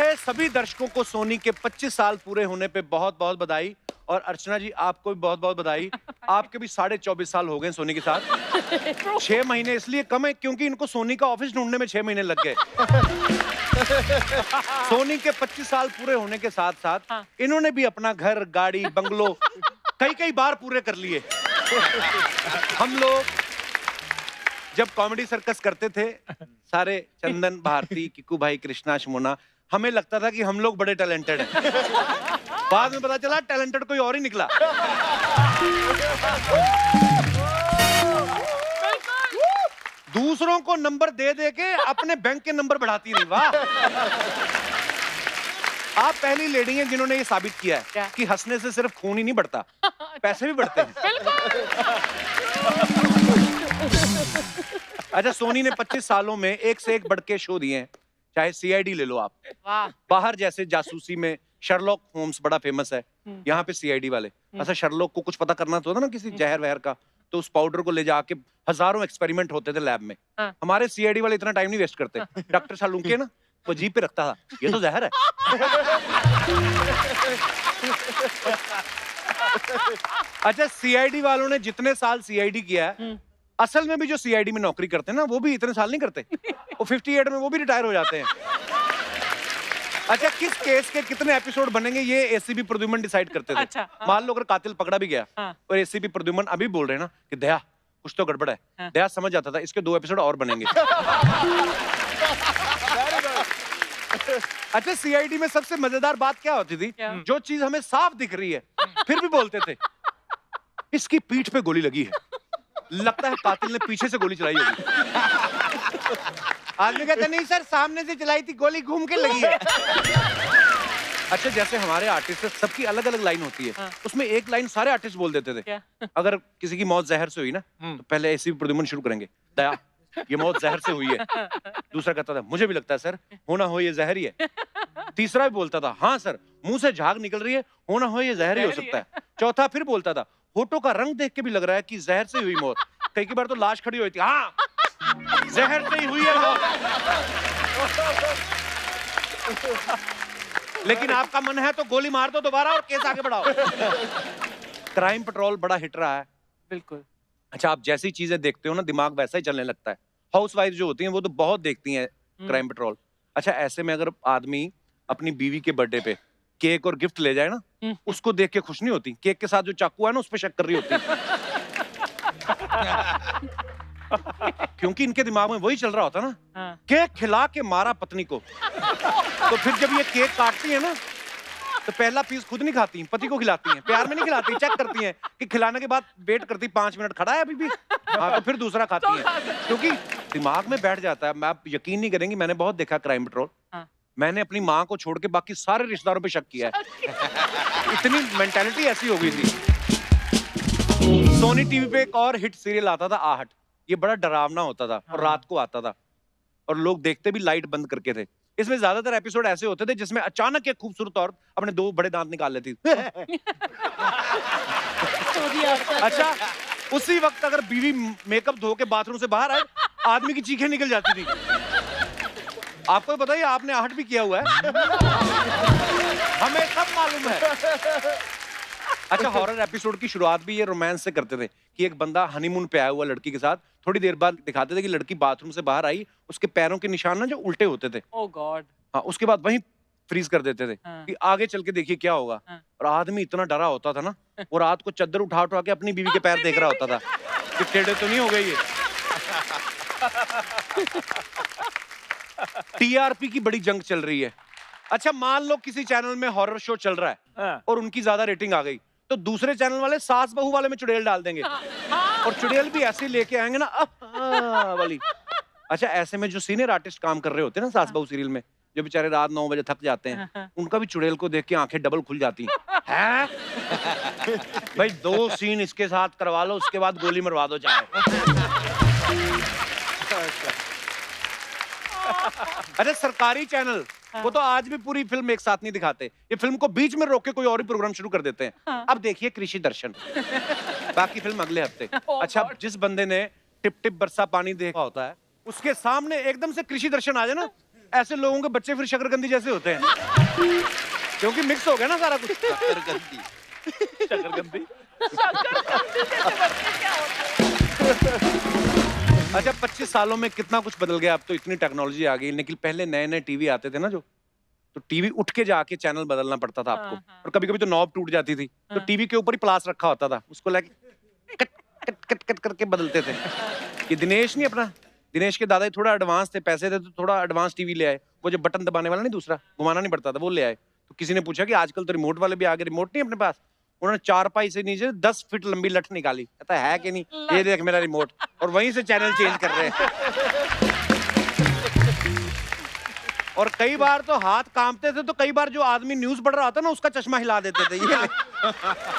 रहे सभी दर्शकों को सोनी के 25 साल पूरे होने पे बहुत बहुत बधाई। और अर्चना जी आपको भी बहुत बहुत बधाई। आपके भी 24.5 साल हो गए सोनी के साथ। 6 महीने इसलिए कम है क्योंकि इनको सोनी का ऑफिस ढूंढने में 6 महीने लग गए। सोनी के 25 साल पूरे होने के साथ साथ इन्होंने भी अपना घर, गाड़ी, बंगलो कई बार पूरे कर लिए। हम लोग जब कॉमेडी सर्कस करते थे, सारे चंदन, भारती, किकू भाई, कृष्णा, शमोना, हमें लगता था कि हम लोग बड़े टैलेंटेड हैं। बाद में पता चला टैलेंटेड कोई और ही निकला। दूसरों को नंबर दे दे के अपने बैंक के नंबर बढ़ाती नहीं। वाह, आप पहली लेडी हैं जिन्होंने ये साबित किया है कि हंसने से सिर्फ खून ही नहीं बढ़ता, पैसे भी बढ़ते हैं। अच्छा, सोनी ने 25 सालों में एक से एक बढ़ के शो दिए हैं। चाहे सीआईडी ले लो आप, बाहर जैसे जासूसी में शर्लॉक होम्स बड़ा फेमस है, यहाँ पे सीआईडी वाले। अच्छा, शर्लॉक को कुछ पता करना तो था ना किसी जहर वहर का, तो उस पाउडर को ले जाके हजारों एक्सपेरिमेंट होते थे लैब में। हमारे सीआईडी वाले इतना टाइम नहीं वेस्ट करते। डॉक्टर सालूके ना वो जीप पे रखता था, ये तो जहर है। अच्छा, सीआईडी वालों ने जितने साल सीआईडी किया है, असल में भी जो सीआईडी में नौकरी करते हैं ना, वो भी इतने साल नहीं करते। वो 58 में वो भी रिटायर हो जाते हैं। अच्छा, किस केस के कितने एपिसोड बनेंगे ये एसीपी प्रद्युमन डिसाइड करते थे। अच्छा, मान लो अगर कातिल पकड़ा भी गया और एसीपी प्रद्युमन अभी बोल रहे हैं ना कि दया कुछ तो गड़बड़ है, दया समझ जाता था इसके 2 एपिसोड और बनेंगे। अच्छा, सीआईडी में सबसे मजेदार बात क्या होती थी? जो चीज हमें साफ दिख रही है फिर भी बोलते थे इसकी पीठ पे गोली लगी है, लगता है कातिल ने पीछे से गोली चलाई होगी। आदमी कहते नहीं सर, सामने से चलाई थी गोली, घूम के लगी है। अच्छा, जैसे हमारे आर्टिस्ट सबकी अलग अलग लाइन होती है, उसमें एक लाइन सारे आर्टिस्ट बोल देते थे। अगर किसी की मौत जहर से हुई ना, तो पहले ऐसी प्रद्युमन शुरू करेंगे, दया ये मौत जहर से हुई है। दूसरा कहता था मुझे भी लगता है सर, होना हो ये जहर ही है। तीसरा भी बोलता था हाँ सर, मुंह से झाग निकल रही है, होना हो ये जहर ही हो सकता है। चौथा फिर बोलता था होठों का रंग देख के भी लग रहा है कि जहर से हुई मौत। कई बार तो लाश खड़ी हुई थी, हाँ जहर से ही हुई है मौत। लेकिन आपका मन है तो गोली मार दो दोबारा और केस आगे बढ़ाओ। क्राइम पेट्रोल बड़ा हिट रहा है। बिल्कुल। अच्छा, आप जैसी चीजें देखते हो ना, दिमाग वैसा ही चलने लगता है। हाउसवाइफ जो होती हैं वो तो बहुत देखती हैं क्राइम पेट्रोल। अच्छा, ऐसे में अगर आदमी अपनी बीवी के बर्थडे पे केक और गिफ्ट ले जाए ना, उसको देख के खुश नहीं होती। केक के साथ जो चाकू है ना, उस पे शक कर रही होती। क्योंकि इनके दिमाग में वही चल रहा होता ना, केक खिला के मारा पत्नी को। तो फिर जब ये केक काटती है ना, तो पहला पीस खुद नहीं खाती, पति को खिलाती हैं। प्यार में नहीं खिलाती, चेक करती हैं कि खिलाने के बाद वेट करती 5 मिनट खड़ा है अभी भी, हाँ, तो फिर दूसरा खाती हैं, क्योंकि दिमाग में बैठ जाता है। मैं, आप यकीन नहीं करेंगी, मैंने बहुत देखा क्राइम पेट्रोल। मैंने अपनी माँ को छोड़ के बाकी सारे रिश्तेदारों पे शक किया है। इतनी मेंटालिटी ऐसी हो गई थी। सोनी टीवी पे एक और हिट सीरियल आता था, आहट। ये बड़ा डरावना होता था और रात को आता था और लोग देखते भी लाइट बंद करके थे। इसमें ज्यादातर एपिसोड ऐसे होते थे जिसमें अचानक एक खूबसूरत औरत अपने 2 बड़े दांत निकाल लेती। अच्छा, उसी वक्त अगर बीवी मेकअप धो के बाथरूम से बाहर आए, आदमी की चीखें निकल जाती थी। आपको बताइए, आपने आहट भी किया हुआ है। हमें सब मालूम है। अच्छा, हॉरर एपिसोड की शुरुआत भी ये रोमांस से करते थे कि एक बंदा हनीमून पे आया हुआ लड़की के साथ, थोड़ी देर बाद दिखाते थे कि लड़की बाथरूम से बाहर आई, उसके पैरों के निशान ना जो उल्टे होते थे। ओह गॉड। हाँ, उसके बाद वहीं फ्रीज कर देते थे कि आगे चल के देखिए क्या होगा। और आदमी इतना डरा होता था ना, वो रात को चद्दर उठा उठा के अपनी बीवी के पैर देख रहा होता था कि टेढ़े तो नहीं हो गए ये। टीआरपी की बड़ी जंग चल रही है। अच्छा, मान लो किसी चैनल में हॉरर शो चल रहा है और उनकी ज्यादा रेटिंग आ गई, तो दूसरे चैनल वाले सास बहू वाले में चुड़ैल डाल देंगे और चुड़ैल भी ऐसे लेके आएंगे ना वाली। अच्छा, ऐसे में जो सीनियर आर्टिस्ट काम कर रहे होते हैं ना सास बहू सीरियल में, जो बेचारे रात 9 बजे थक जाते हैं, उनका भी चुड़ैल को देख के आंखें डबल खुल जाती हैं। भाई 2 सीन इसके साथ करवा लो, उसके बाद गोली मरवा दो चाहे। अरे सरकारी चैनल वो तो आज भी पूरी फिल्म एक साथ नहीं दिखाते, ये फिल्म को बीच में रोक के कोई और ही प्रोग्राम शुरू कर देते हैं। अब देखिए कृषि दर्शन, बाकी फिल्म अगले हफ्ते। अच्छा, जिस बंदे ने टिप टिप बरसा पानी देखा होता है, उसके सामने एकदम से कृषि दर्शन आ जाए ना, ऐसे लोगों के बच्चे फिर शकरकंदी जैसे होते हैं, क्योंकि मिक्स हो गया ना सारा कुछ। शकरकंदी शकरकंदी जैसे बच्चे क्या होते हैं? अच्छा, 25 सालों में कितना कुछ बदल गया। अब तो इतनी टेक्नोलॉजी आ गई, लेकिन पहले नए नए टीवी आते थे ना जो, तो टीवी उठ के जाके चैनल बदलना पड़ता था आपको। और कभी कभी तो नॉब टूट जाती थी, तो टीवी के ऊपर ही प्लास रखा होता था, उसको लेके कट कट कट कट करके बदलते थे। ये दिनेश नहीं अपना, दिनेश के दादा थोड़ा एडवांस थे, पैसे थे, तो थोड़ा एडवांस टीवी ले आए। वो जो बटन दबाने वाला नहीं, दूसरा घुमाना नहीं पड़ता था, वो ले आए। तो किसी ने पूछा कि आजकल तो रिमोट वाले भी आ गए, रिमोट नहीं अपने पास। उन्होंने 4 पाई से नीचे 10 फीट लंबी लठ निकाली, कहता है कि नहीं, ये देख मेरा रिमोट, और वहीं से चैनल चेंज कर रहे हैं। और कई बार तो हाथ कांपते थे, तो कई बार जो आदमी न्यूज पढ़ रहा था ना, उसका चश्मा हिला देते थे ये।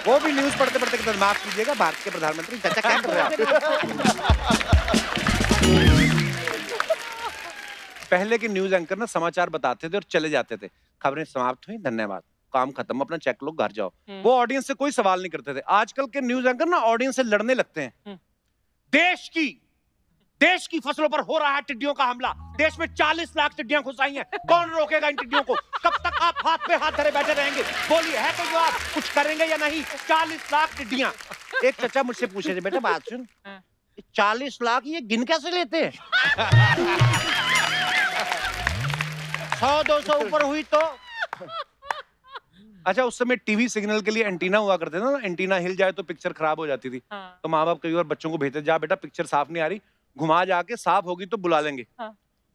वो भी न्यूज पढ़ते पढ़ते कहते, माफ कीजिएगा भारत के प्रधानमंत्री, चाचा क्या कर रहे हैं? पहले के न्यूज एंकर ना समाचार बताते थे और चले जाते थे, खबरें समाप्त हुई, धन्यवाद, काम खत्म, अपना चेक लो, घर जाओ। वो ऑडियंस से कोई सवाल नहीं करते थे। आजकल के न्यूज एंकर ना ऑडियंस से लड़ने लगते हैं। देश की फसलों पर हो रहा है टिड्डियों का हमला, देश में 40 लाख टिड्डियां घुस आई हैं, कौन रोकेगा इन टिड्डियों को? कब तक आप हाथ पे हाथ धरे बैठे रहेंगे? बोलिए, है कोई जवाब? कुछ करेंगे या नहीं? 40 लाख टिड्डियां। एक चाचा मुझसे पूछे थे, बेटा बात सुन, 40 लाख ये गिन कैसे लेते हैं? 100-200 ऊपर हुई तो। अच्छा, उस समय टीवी सिग्नल के लिए एंटीना हुआ करते थे ना, एंटीना हिल जाए तो पिक्चर खराब हो जाती थी। तो माँ बाप कई बार बच्चों को भेजते, जा बेटा पिक्चर साफ नहीं आ रही, घुमा जाके, साफ होगी तो बुला लेंगे।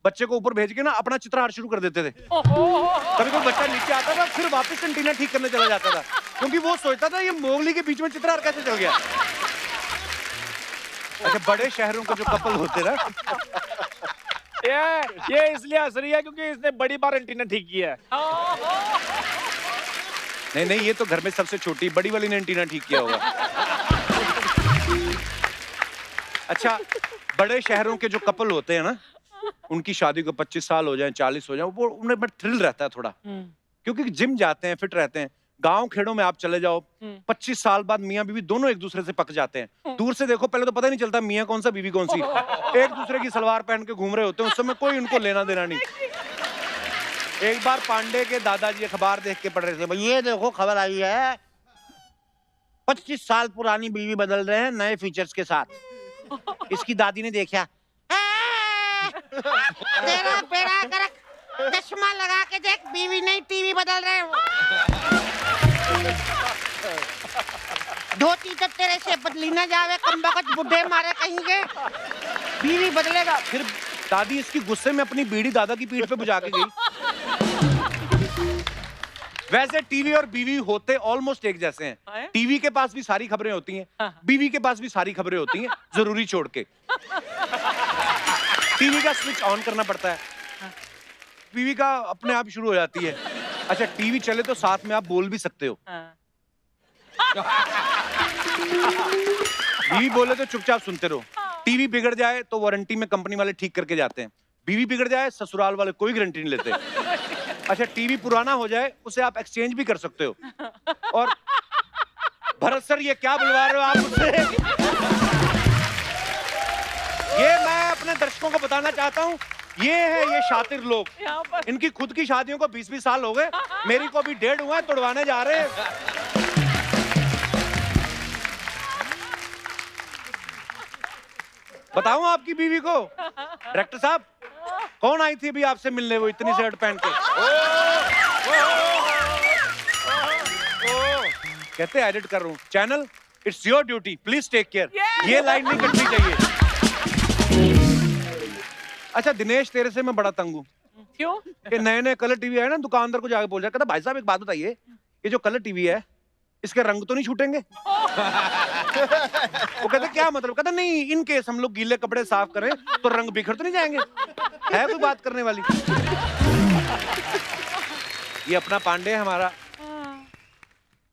बच्चे को ऊपर भेज के ना अपना चित्रहार शुरू कर देते थे। कभी कोई बच्चा नीचे आता था, फिर वापस एंटीना ठीक करने चला जाता था, क्योंकि वो सोचता था ये मोगली के बीच में चित्रहार कैसे चल गया। अच्छा, बड़े शहरों के जो कपल होते ना, ये इसलिए हंस रही है क्योंकि इसने बड़ी बार एंटीना ठीक किया है। नहीं, ये तो घर में सबसे छोटी, बड़ी वाली ने एंटीना ठीक किया होगा। अच्छा, बड़े शहरों के जो कपल होते हैं ना, उनकी शादी को 25 साल हो जाए, 40 हो जाए, वो उन्हें बड़ा थ्रिल रहता है थोड़ा, क्योंकि जिम जाते हैं, फिट रहते हैं। गांव खेड़ों में आप चले जाओ, 25 साल बाद मियाँ बीवी दोनों एक दूसरे से पक जाते हैं। दूर से देखो, पहले तो पता नहीं चलता मियाँ कौन सा बीवी कौन सी, एक दूसरे की सलवार पहन के घूम रहे होते हैं, उस समय कोई उनको लेना देना नहीं। एक बार पांडे के दादाजी अखबार देख के पढ़ रहे थे, भाई ये देखो खबर आई है, 25 साल पुरानी बीवी बदल रहे हैं नए फीचर्स के साथ। इसकी दादी ने देखा, तेरा बेड़ा गर्क, चश्मा लगा के देख, बीवी नहीं टीवी बदल रहे हो। धोती तो तेरे से बदली ना जावे, कमबख्त बुढ़े मारे कहीं के, बीवी बदलेगा। फिर दादी इसकी गुस्से में अपनी बीड़ी दादा की पीठ पे बुझा के गई। वैसे टीवी और बीवी होते ऑलमोस्ट एक जैसे हैं। टीवी के पास भी सारी खबरें होती हैं, बीवी के पास भी सारी खबरें होती हैं, जरूरी छोड़ के। टीवी का स्विच ऑन करना पड़ता है, बीवी का अपने आप शुरू हो जाती है। अच्छा, टीवी चले तो साथ में आप बोल भी सकते हो। बीवी बोले तो चुपचाप सुनते रहो। टीवी बिगड़ जाए तो वारंटी में कंपनी वाले ठीक करके जाते हैं, बीवी बिगड़ जाए ससुराल वाले कोई गारंटी नहीं लेते। अच्छा, टीवी पुराना हो जाए उसे आप एक्सचेंज भी कर सकते हो। और भरत सर, ये क्या बुलवा रहे हो आप मुझसे? ये मैं अपने दर्शकों को बताना चाहता हूँ, ये है ये शातिर लोग, इनकी खुद की शादियों को 20-20 साल हो गए, मेरी को भी 1.5 हुआ, तुड़वाने जा रहे हैं। बताऊं आपकी बीवी को, डायरेक्टर साहब, कौन आई थी अभी आपसे मिलने, वो इतनी शर्ट पहन के? कहते एडिट कर रहा हूं channel, it's your duty, please take care. ये लाइन नहीं कटनी चाहिए। अच्छा दिनेश, तेरे से मैं बड़ा तंग हूँ। क्यों? ये नए कलर टीवी है ना, दुकानदार को जाके बोल जाए, कहता भाई साहब एक बात बताइए, ये जो कलर टीवी है इसके रंग तो नहीं छूटेंगे? वो कहते क्या मतलब? कहता नहीं, इन केस हम लोग गीले कपड़े साफ करें तो रंग बिखर तो नहीं जाएंगे? है कोई बात करने वाली? ये अपना पांडे है हमारा,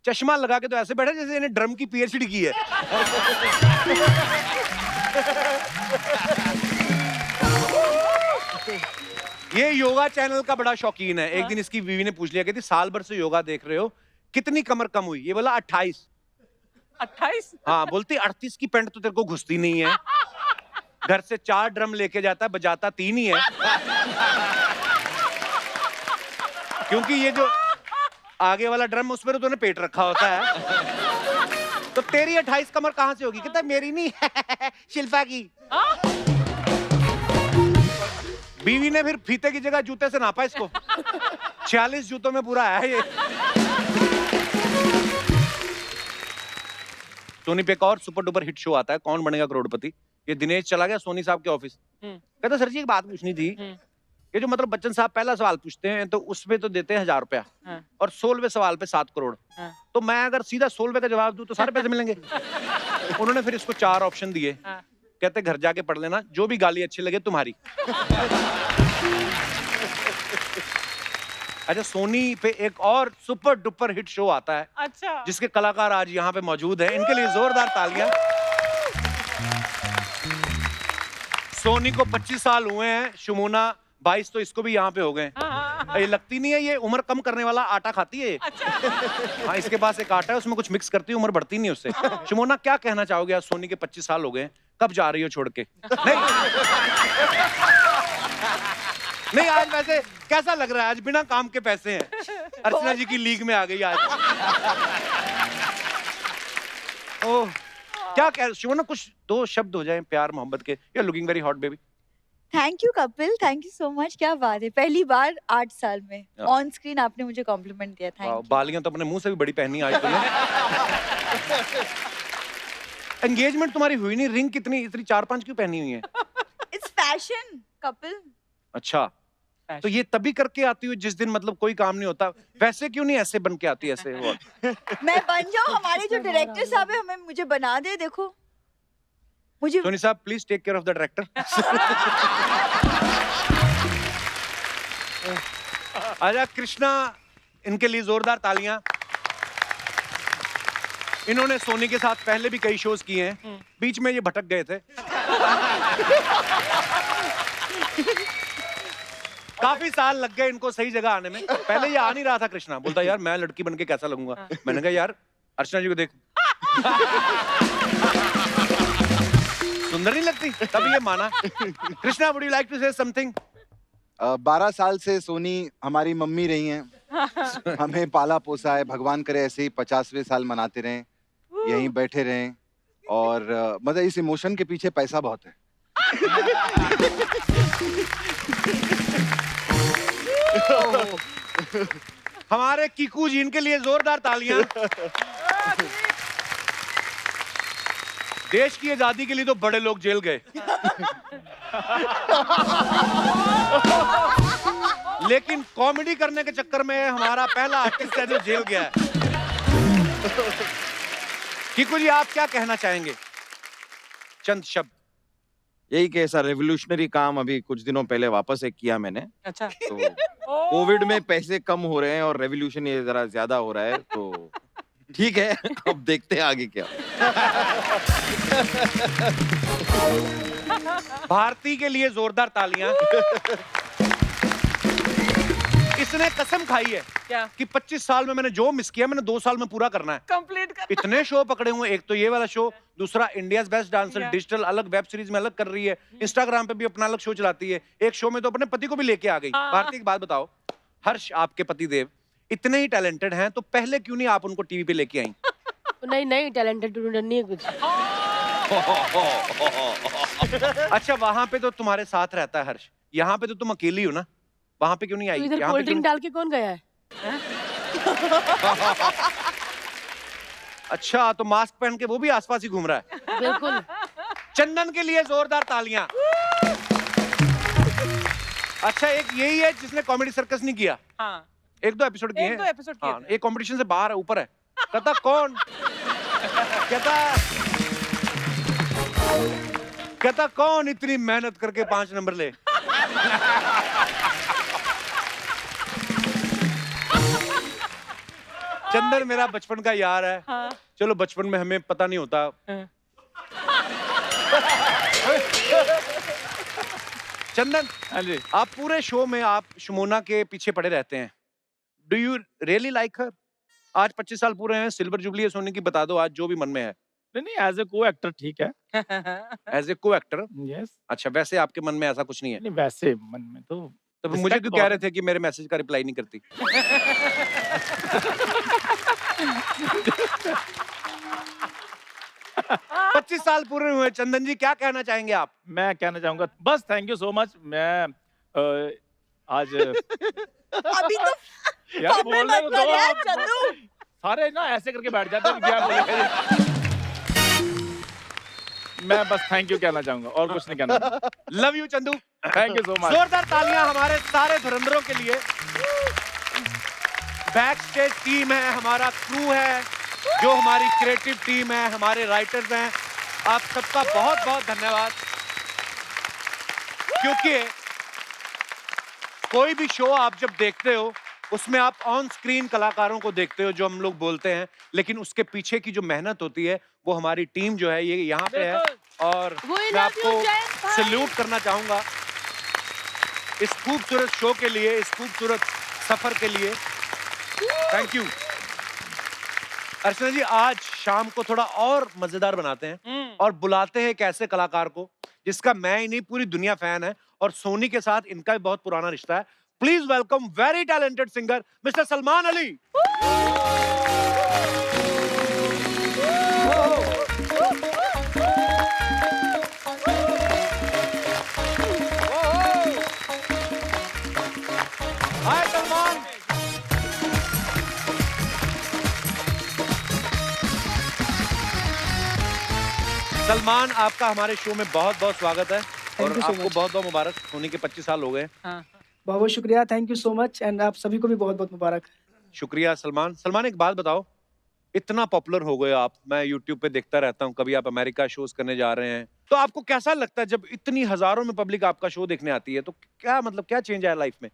चश्मा लगा के तो ऐसे बैठा जैसे इन्हें ड्रम की पीएचडी की है। ये योगा चैनल का बड़ा शौकीन है। एक दिन इसकी बीवी ने पूछ लिया, कहती साल भर से योगा देख रहे हो, कितनी कमर कम हुई? ये बोला 28। 28? हाँ, बोलती 38 की पैंट तो तेरे को घुसती नहीं है, घर से 4 ड्रम लेके जाता, बजाता 3 ही है। क्योंकि ये जो आगे वाला ड्रम उस पर तो तूने पेट रखा होता है। तो तेरी 28 कमर कहाँ से होगी? कहता है मेरी नहीं शिल्पा की। बीवी ने फिर फीते की जगह जूते से नापा इसको। 46 जूतों में पूरा है ये। सोनी पे एक और सुपर डुपर हिट शो आता है, कौन बनेगा करोड़पति। ये दिनेश चला गया सोनी साहब के ऑफिस। कहता सर जी एक बात पूछनी थी, ये जो मतलब बच्चन साहब पहला सवाल पूछते हैं तो उसमें तो देते हैं 1000 रुपया और 16वें सवाल पे 7 करोड़। तो मैं अगर सीधा 16वें का जवाब दूं तो सारे पैसे मिलेंगे। उन्होंने फिर इसको 4 ऑप्शन दिए। कहते घर जाके पढ़ लेना, जो भी गाली अच्छी लगे तुम्हारी। अच्छा, सोनी पे एक और सुपर डुपर हिट शो आता है, अच्छा, जिसके कलाकार आज यहाँ पे मौजूद हैं। इनके लिए जोरदार तालियां। सोनी को 25 साल हुए हैं, शमूना 22 तो इसको भी यहाँ पे हो गए। ये लगती नहीं है, ये उम्र कम करने वाला आटा खाती है। अच्छा। हाँ, इसके पास एक आटा है, उसमें कुछ मिक्स करती है, उम्र बढ़ती नहीं उससे। शमूना क्या कहना चाहोगे? आज सोनी के 25 साल हो गए, कब जा रही हो छोड़ के? नहीं आज वैसे कैसा लग रहा है? आज बिना काम के पैसे हैं। अर्चना जी की लीग में आ गई आज। ओह, क्या कह शमूना, कुछ 2 शब्द हो जाएं प्यार मोहब्बत के। You are looking very hot baby. Thank you Kapil, thank you so much. क्या बात है, पहली बार 8 साल में ऑन स्क्रीन आपने मुझे कॉम्प्लीमेंट दिया। Thank you. बालियां तो अपने मुंह से भी बड़ी पहनी आज तुमने। एंगेजमेंट तुम्हारी हुई नहीं, रिंग कितनी इतनी 4-5 क्यों पहनी हुई है? It's fashion Kapil. अच्छा, तो ये तभी करके आती हो जिस दिन मतलब कोई काम नहीं होता। वैसे क्यों नहीं ऐसे बन के आती ऐसे? वो मैं बन जाऊं, हमारे जो डायरेक्टर साहब है हमें मुझे बना दे। देखो मुझे सोनी साहब please take care of the director. आजा कृष्णा, इनके लिए जोरदार तालियां। इन्होंने सोनी के साथ पहले भी कई शोज किए हैं, बीच में ये भटक गए थे। काफी साल लग गए इनको सही जगह आने में। पहले ये आ नहीं रहा था कृष्णा, बोलता यार मैं लड़की बन के कैसा लगूंगा। मैंने कहा यार अर्चना जी को देख, सुंदर नहीं लगती? तब ये माना। Krishna, would you like to say something? 12 साल से सोनी हमारी मम्मी रही हैं। हमें पाला पोसा है, भगवान करे ऐसे ही 50वें साल मनाते रहें, यहीं बैठे रहें। और मतलब इस इमोशन के पीछे पैसा बहुत है। हमारे कीकू जी, इनके लिए जोरदार तालियां। देश की आजादी के लिए तो बड़े लोग जेल गए, लेकिन कॉमेडी करने के चक्कर में हमारा पहला आर्टिस्ट है जो जेल गया है। कीकू जी, आप क्या कहना चाहेंगे? चंद शब्द। यही कि ऐसा रेवोल्यूशनरी काम अभी कुछ दिनों पहले वापस एक किया मैंने। अच्छा। तो कोविड में पैसे कम हो रहे हैं और रेवोल्यूशन ये जरा ज्यादा हो रहा है, तो ठीक है, अब देखते हैं आगे क्या। भारती के लिए जोरदार तालियां। इसने कसम खाई है क्या? कि 25 साल में मैंने जो मिस किया मैंने 2 साल में पूरा करना है। कंप्लीट कर। इतने शो पकड़े हुए, एक तो ये वाला शो, दूसरा India's best dancer Yeah. Digital अलग वेब सीरीज में अलग कर रही है, इंस्टाग्राम पे भी अपना अलग शो चलाती है, एक शो में तो अपने पति को भी लेके आ गई। हाँ। भारती, एक बात बताओ, हर्ष आपके पति देव इतने ही टैलेंटेड हैं, तो पहले क्यों नहीं आप उनको टीवी पे लेके आई? नहीं नहीं, टैलेंटेड नहीं है कुछ। अच्छा, वहां पे तो तुम्हारे साथ रहता है हर्ष, यहाँ पे तो तुम अकेली हो ना, वहां पे क्यों नहीं आई? तो इधर यहाँ पे कोल्ड ड्रिंक क्यों... डाल के कौन गया है? अच्छा, तो मास्क पहन के वो भी आसपास ही घूम रहा है। बिल्कुल। चंदन के लिए जोरदार तालियां। अच्छा, एक यही है जिसने कॉमेडी सर्कस नहीं किया। हाँ, 1-2 एपिसोड किए हैं। 1-2 एपिसोड किए हाँ, थे। एक कंपटीशन से बाहर है, ऊपर है। कहता कौन? कहता कौन इतनी मेहनत करके 5 नंबर ले? चंदन मेरा बचपन का यार है। हाँ। चलो, बचपन में हमें पता नहीं होता। हाँ। चंदन, हाँ जी। आप पूरे शो में आप शमोना के पीछे पड़े रहते हैं। डू यू रियली लाइक हर? आज 25 साल पूरे हैं, सिल्वर जुबली है सोनी की, बता दो आज जो भी मन में है। नहीं, एज ए को एक्टर ठीक है। एज ए को एक्टर। यस। अच्छा, वैसे आपके मन में ऐसा कुछ नहीं है? नहीं, वैसे मन में तो तो फिर मुझे क्यों कह रहे थे कि मेरे मैसेज का रिप्लाई नहीं करती? 25 साल पूरे हुए, चंदन जी क्या कहना चाहेंगे आप? मैं कहना चाहूंगा बस थैंक यू सो मच। मैं आज अभी तो यार बोलने को दो यार, आप। चंदू। सारे ना ऐसे करके बैठ जाते हैं कि क्या बोलेंगे। मैं बस थैंक यू कहना चाहूंगा और कुछ नहीं कहना। Love you Chandu. Thank you so much. जोरदार तालियां हमारे सारे धुरंधरों के लिए। बैक स्टेज टीम है, हमारा क्रू है, जो हमारी क्रिएटिव टीम है, हमारे राइटर्स हैं, आप सबका बहुत बहुत धन्यवाद। क्योंकि कोई भी शो आप जब देखते हो उसमें आप ऑन स्क्रीन कलाकारों को देखते हो जो हम लोग बोलते हैं, लेकिन उसके पीछे की जो मेहनत होती है वो हमारी टीम जो है ये यहाँ पे है, और मैं आपको सैल्यूट करना चाहूंगा इस खूबसूरत शो के लिए, इस खूबसूरत सफर के लिए। Thank you. अर्चना जी, आज शाम को थोड़ा और मजेदार बनाते हैं और बुलाते हैं एक ऐसे कलाकार को जिसका मैं ही नहीं पूरी दुनिया फैन है, और सोनी के साथ इनका भी बहुत पुराना रिश्ता है। Please welcome very talented singer mister Salman Ali. Hi Salman. Salman, आपका हमारे शो में बहुत बहुत स्वागत है और आपको बहुत बहुत मुबारक। सोनी के 25 साल हो गए। हाँ। बहुत बहुत शुक्रिया, thank you so much, and आप सभी को भी बहुत बहुत मुबारक। शुक्रिया सलमान। सलमान, एक बात बताओ, इतना पॉपुलर हो गए आप, मैं यूट्यूब पे देखता रहता हूँ, कभी आप अमेरिका शोज करने जा रहे हैं, तो आपको कैसा लगता है जब इतनी हजारों में पब्लिक आपका शो देखने आती है? तो क्या मतलब क्या चेंज आया लाइफ में?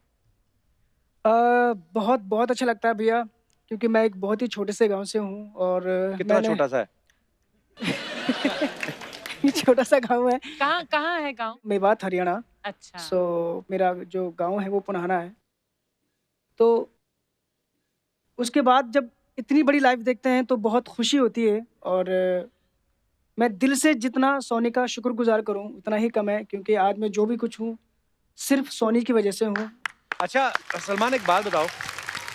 बहुत बहुत अच्छा लगता है भैया, क्योंकि मैं एक बहुत ही छोटे से गांव से हूँ। और कितना छोटा सा है? छोटा सा गांव है। कहाँ है गाँव? मेवात हरियाणा। अच्छा। सो मेरा जो गांव है वो पुनाहना है। तो उसके बाद जब इतनी बड़ी लाइफ देखते हैं तो बहुत खुशी होती है, और मैं दिल से जितना सोनी का शुक्रगुजार करूं उतना ही कम है, क्योंकि आज मैं जो भी कुछ हूँ सिर्फ सोनी की वजह से हूँ। अच्छा सलमान, एक बात बताओ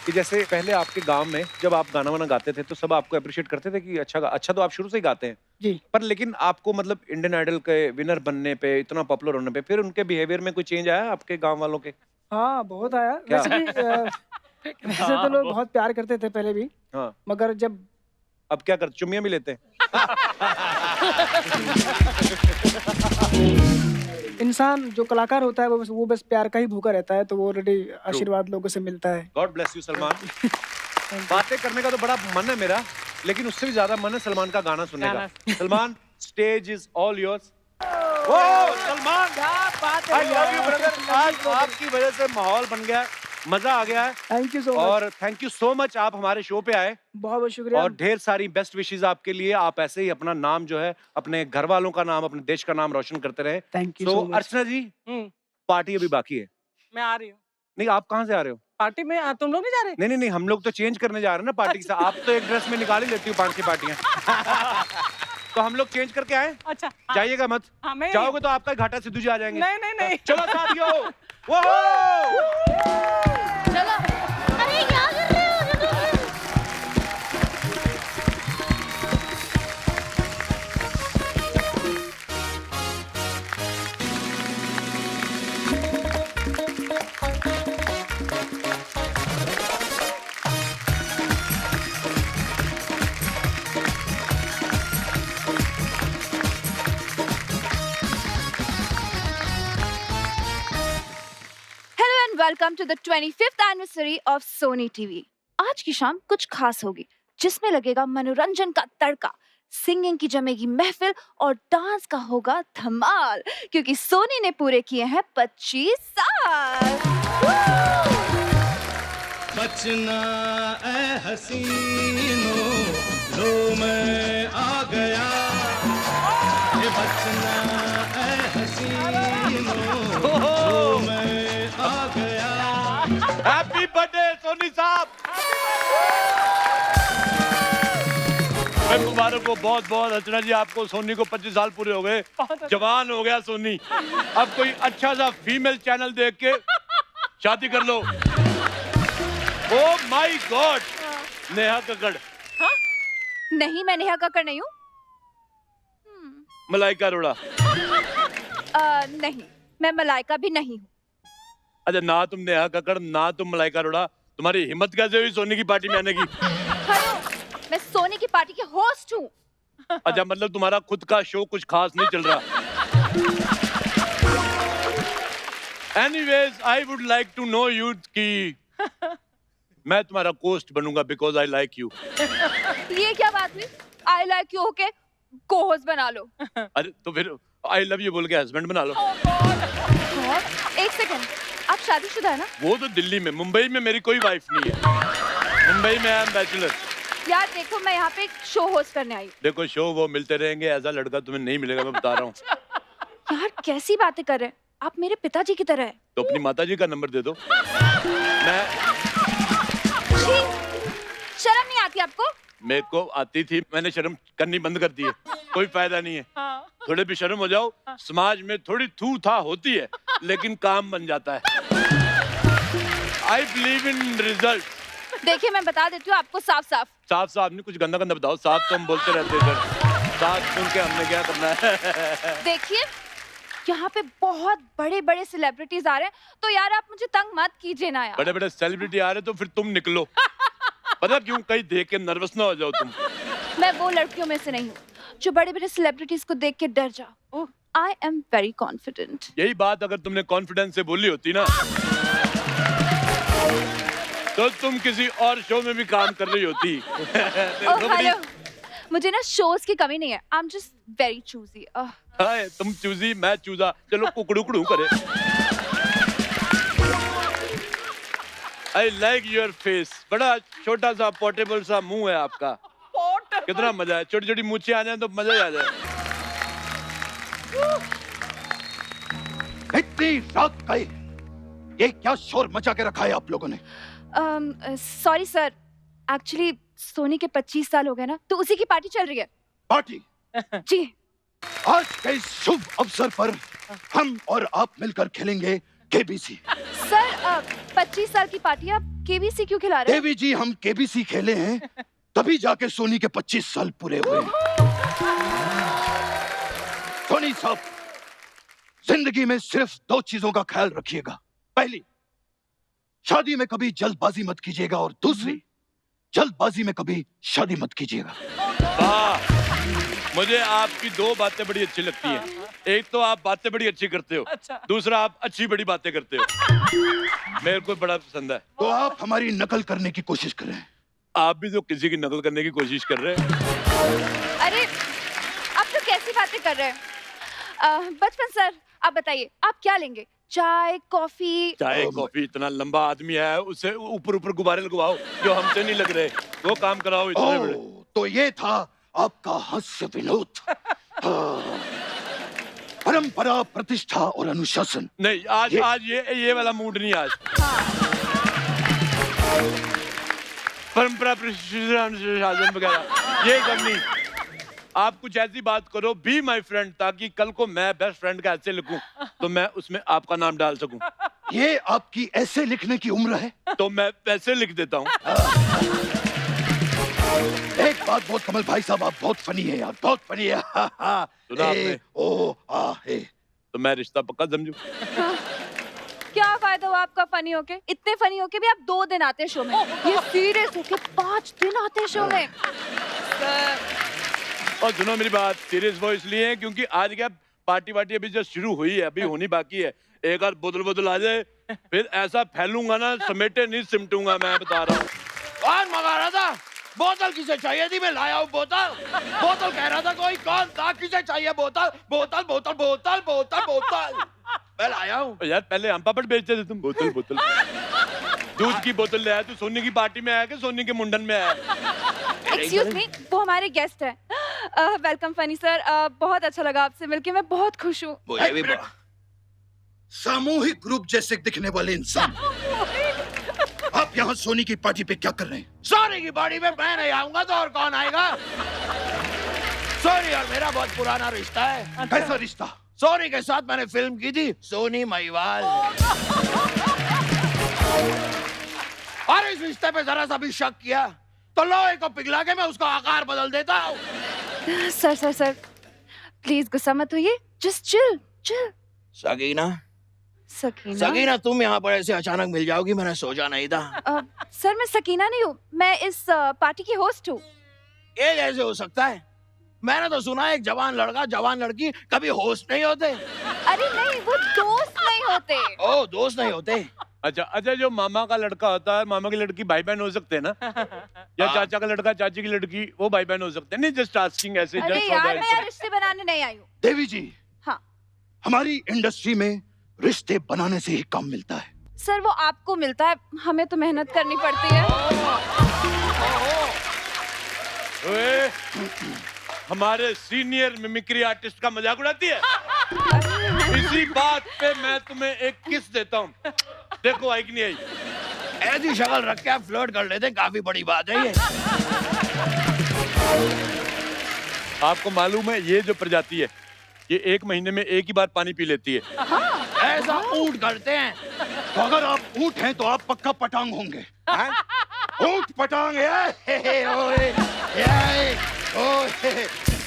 कि जैसे पहले आपके गांव में जब आप गाना वाना गाते थे तो सब आपको अप्रिशिएट करते थे कि अच्छा तो आप शुरू से ही गाते हैं जी, पर लेकिन आपको मतलब इंडियन आइडल के विनर बनने पे, इतना पॉपुलर होने पे, फिर उनके बिहेवियर में कोई चेंज आया आपके गांव वालों के? हाँ बहुत आया। क्या? वैसे भी वैसे तो लोग बहुत प्यार करते थे पहले भी, हाँ। मगर जब अब क्या करते, चुम्मियां भी लेते हैं? इंसान जो कलाकार होता है वो बस प्यार का ही भूखा रहता है, तो वो ऑलरेडी आशीर्वाद लोगों से मिलता है। God bless you Salman. बातें करने का तो बड़ा मन है मेरा, लेकिन उससे भी ज्यादा मन है सलमान का गाना सुनने का। Salman, stage is all yours. Salman, I love you brother. आज आपकी वजह से माहौल बन गया, मजा आ गया है। थैंक यू सो मच, और थैंक यू सो मच, आप हमारे शो पे आए। बहुत बहुत शुक्रिया। और ढेर सारी बेस्ट विशेस आपके लिए। आप ऐसे ही अपना नाम जो है, अपने घर वालों का नाम, अपने देश का नाम रोशन करते रहे। थैंक यू तो सो मच। अर्चना जी, पार्टी अभी बाकी है। मैं आ रही हूँ नहीं, आप कहाँ से आ रहे हो? पार्टी में। तुम लोग नहीं जा रहे? नहीं, हम लोग तो चेंज करने जा रहे हैं ना पार्टी के साथ। आप तो एक ड्रेस में निकाल ही लेती हो 5-6 पार्टियां। तो हम लोग चेंज करके आए। अच्छा। जाइएगा मत। हाँ, मैं जाओगे तो आपका घाटा सिद्धू जी आ जाएंगे। नहीं। चलो साथियों, वो चलो। अरे क्या कर रहे हो? Hello and welcome to the 25th anniversary of Sony TV. आज की शाम कुछ खास होगी, जिसमें लगेगा मनोरंजन का तड़का, सिंगिंग की जमेगी महफिल और डांस का होगा धमाल, क्योंकि सोनी ने पूरे किए हैं 25 साल। बचना ऐ हसीनो, लो मैं आ गया। ये बचना ऐ हसीनो, लो मैं आ गया। हैप्पी बर्थडे सोनी साहब। मुबारक हो बहुत बहुत। अर्चना जी, आपको सोनी को 25 साल पूरे हो गए, जवान हो गया सोनी। अब कोई अच्छा सा फीमेल चैनल देख के शादी कर लो। Oh my god, Neha Kakkar. नहीं, मैं नेहा कक्कड़ नहीं हूँ। मलाइका अरोड़ा। नहीं, मैं मलाइका भी नहीं हूँ। अच्छा, ना तुम नेहा कक्कड़, ना तुम मलाइका अरोड़ा, तुम्हारी हिम्मत कैसे हुई सोनी की पार्टी में आने की? हेलो, मैं सोनी की पार्टी की होस्ट हूँ। अच्छा, मतलब तुम्हारा खुद का शो कुछ खास नहीं चल रहा। Anyways, I would like to know you कि मैं तुम्हारा कोस्ट बनूंगा because I like you। ये क्या बात हुई? आई लाइक यू होके को होस्ट बना लो। अरे तो फिर I love you बोल के हस्बैंड बना लो। एक सेकंड, आप शादीशुदा है ना? वो तो दिल्ली में, मुंबई में मेरी कोई वाइफ नहीं है। मुंबई में आई एम बैचलर। यार देखो, मैं यहाँ पे एक शो होस्ट करने आई हूँ। देखो, शो वो मिलते रहेंगे, ऐसा लड़का तुम्हें नहीं मिलेगा, मैं बता रहा हूँ। यार कैसी बातें कर रहे हैं आप, मेरे पिताजी की तरह है। तो अपनी माताजी का नंबर दे दो। मैं छी, शर्म नहीं आती आपको? मेरे को आती थी, मैंने शर्म करनी बंद कर दी है। कोई फायदा नहीं है। थोड़े भी शर्म हो जाओ, समाज में थोड़ी थू था होती है, लेकिन काम बन जाता है। I believe in result. देखिए, मैं बता देती हूँ आपको साफ साफ। साफ साफ नहीं, कुछ गंदा गंदा बताओ। साफ तो हम बोलते रहते हैं सर, साफ सुन के हमने क्या करना है। देखिए, यहाँ पे बहुत बड़े बड़े सेलिब्रिटीज आ रहे हैं, तो यार आप मुझे तंग मत कीजिए ना यार। बड़े बड़े सेलिब्रिटी आ रहे तो फिर तुम निकलो। पता क्यों? कहीं देख के नर्वस ना हो जाओ तुम। मैं वो लड़कियों में से नहीं हूँ जो बड़े बड़े सेलिब्रिटीज को देख के डर जाओ। I am very confident. यही बात अगर तुमने कॉन्फिडेंस से बोली होती ना, तो तुम किसी और शो में भी काम कर रही होती। हेलो, मुझे ना शोज की कमी नहीं है। I am just very choosy. हाय, तुम चूजी, मैं चूजा, चलो कुकड़ू कुकड़ू करे। I like your face. बड़ा छोटा सा पोर्टेबल सा मुंह है आपका। कितना मजा है, छोटी छोटी मूछें आ जाए तो मजा ही आ जाए। इतनी रात गई, ये क्या शोर मचा के रखा है आप लोगों ने? सॉरी सर, एक्चुअली सोनी के 25 साल हो गए ना, तो उसी की पार्टी चल रही है। पार्टी? जी। आज के इस शुभ अवसर पर हम और आप मिलकर खेलेंगे केबीसी। सर 25 साल की पार्टी आप केबीसी क्यों खिला रहे हैं? देवी जी, हम केबीसी खेले हैं तभी जाके सोनी के 25 साल पूरे हुए। सोनी साहब, जिंदगी में सिर्फ 2 चीजों का ख्याल रखिएगा। पहली, शादी में कभी जल्दबाजी मत कीजिएगा, और दूसरी, जल्दबाजी में कभी शादी मत कीजिएगा। वाह, मुझे आपकी 2 बातें बड़ी अच्छी लगती हैं। एक तो आप बातें बड़ी अच्छी करते हो, दूसरा आप अच्छी बड़ी बातें करते हो। मेरे को बड़ा पसंद है। तो आप हमारी नकल करने की कोशिश करें। आप भी तो किसी की नकल करने की कोशिश कर रहे हैं। अरे आप तो कैसी बातें कर रहे हैं? बचपन सर, आप बताइए आप क्या लेंगे? चाय, कॉफी? चाय कॉफी? इतना लंबा आदमी है, उससे ऊपर ऊपर गुब्बारे लगवाओ जो हमसे नहीं लग रहे, वो काम कराओ इतने बड़े। तो ये था आपका हास्य विनोद। परंपरा, प्रतिष्ठा और अनुशासन। नहीं, आज ये वाला मूड नहीं आज। परंपरा, प्रतिष्ठा, अनुशासन वगैरह ये सब नहीं। आप कुछ ऐसी बात करो, बी माई फ्रेंड, ताकि कल को मैं बेस्ट फ्रेंड का ऐसे लिखूं तो मैं उसमें आपका नाम डाल सकूं। ये आपकी ऐसे लिखने की उम्र है? तो मैं वैसे लिख देता हूँ। एक बात बहुत, कमल भाई साहब, आप बहुत फनी है यार, बहुत फनी है। सुना आपने? ओ आ हे। तो मैं रिश्ता पक्का समझूं। क्या फायदा हुआ आपका फनी होके? इतने फनी होके भी आप 2 दिन आते शो में, ये सीरियस होके 5 दिन आते शो में। और सुनो मेरी बात, सीरियस वो इसलिए है क्योंकि आज क्या पार्टी वार्टी अभी जस्ट शुरू हुई है, अभी होनी बाकी है। एक आध बोतल आ जाए, फिर ऐसा फैलूंगा ना, समेटे नहीं सिमटूंगा, मैं बता रहा हूँ। कौन मंगा रहा था? बोतल किसे चाहिए थी? मैं लाया हूँ बोतल। बोतल कह रहा था कोई, कौन था? किसे चाहिए बोतल? बोतल बोतल बोतल बोतल बोतल मैं लाया हूँ। यार पहले हम पापड़ बेचते थे, तुम बोतल बोतल। दूध की बोतल ले आया तू? सोनी की पार्टी में आया कि सोनी के मुंडन में आया? एक्सक्यूज मी, वो हमारे गेस्ट है। वेलकम फनी सर, बहुत अच्छा लगा आपसे मिलके, मैं बहुत खुश हूँ। मुझे भी सामूहिक ग्रुप जैसे दिखने वाले इंसान, आप यहाँ सोनी की पार्टी पे क्या कर रहे हैं? सोनी की पार्टी में मैं नहीं आऊंगा तो और कौन आएगा? सोनी और मेरा बहुत पुराना रिश्ता है। कैसा रिश्ता? सोनी के साथ मैंने फिल्म की थी, सोनी महिवाल। और इस रिश्ते पे जरा सा भी शक किया तो लोहे को पिघला के मैं उसका आकार बदल देता हूँ। सर सर सर प्लीज गुस्सा मत होइए, just chill chill. Sagina, Sakina? Sagina तुम यहाँ पर ऐसे अचानक मिल जाओगी, मैंने सोचा नहीं था। सर मैं सकीना नहीं हूँ, मैं इस पार्टी की होस्ट हूँ। ये कैसे हो सकता है? मैंने तो सुना है एक जवान लड़का जवान लड़की कभी होस्ट नहीं होते। अरे नहीं, वो दोस्त नहीं होते। ओ दोस्त नहीं होते। अच्छा अच्छा, जो मामा का लड़का होता है, मामा की लड़की भाई बहन हो सकते हैं ना? या चाचा का लड़का चाची की लड़की वो भाई बहन हो सकते हैं? नहीं, जस्ट आस्किंग ऐसे। अरे यार मैं यार रिश्ते बनाने नहीं आई हूँ। देवी जी, हाँ हमारी इंडस्ट्री में रिश्ते बनाने से ही काम मिलता है। सर, वो आपको मिलता है, हमें तो मेहनत करनी पड़ती है। ओए, हमारे सीनियर मिमिक्री आर्टिस्ट का मजाक उड़ाती है। इसी बात पे मैं तुम्हें एक किस देता हूँ, देखो आई कि नहीं आई। ऐसी शक्ल रख के आप फ्लर्ट कर लेते, काफी बड़ी बात है ये। आपको मालूम है ये जो प्रजाति है ये 1 महीने में एक ही बार पानी पी लेती है। ऐसा ऊंट करते हैं। तो अगर आप ऊंट हैं तो आप पक्का पटांग होंगे। ऊंट पटांग है।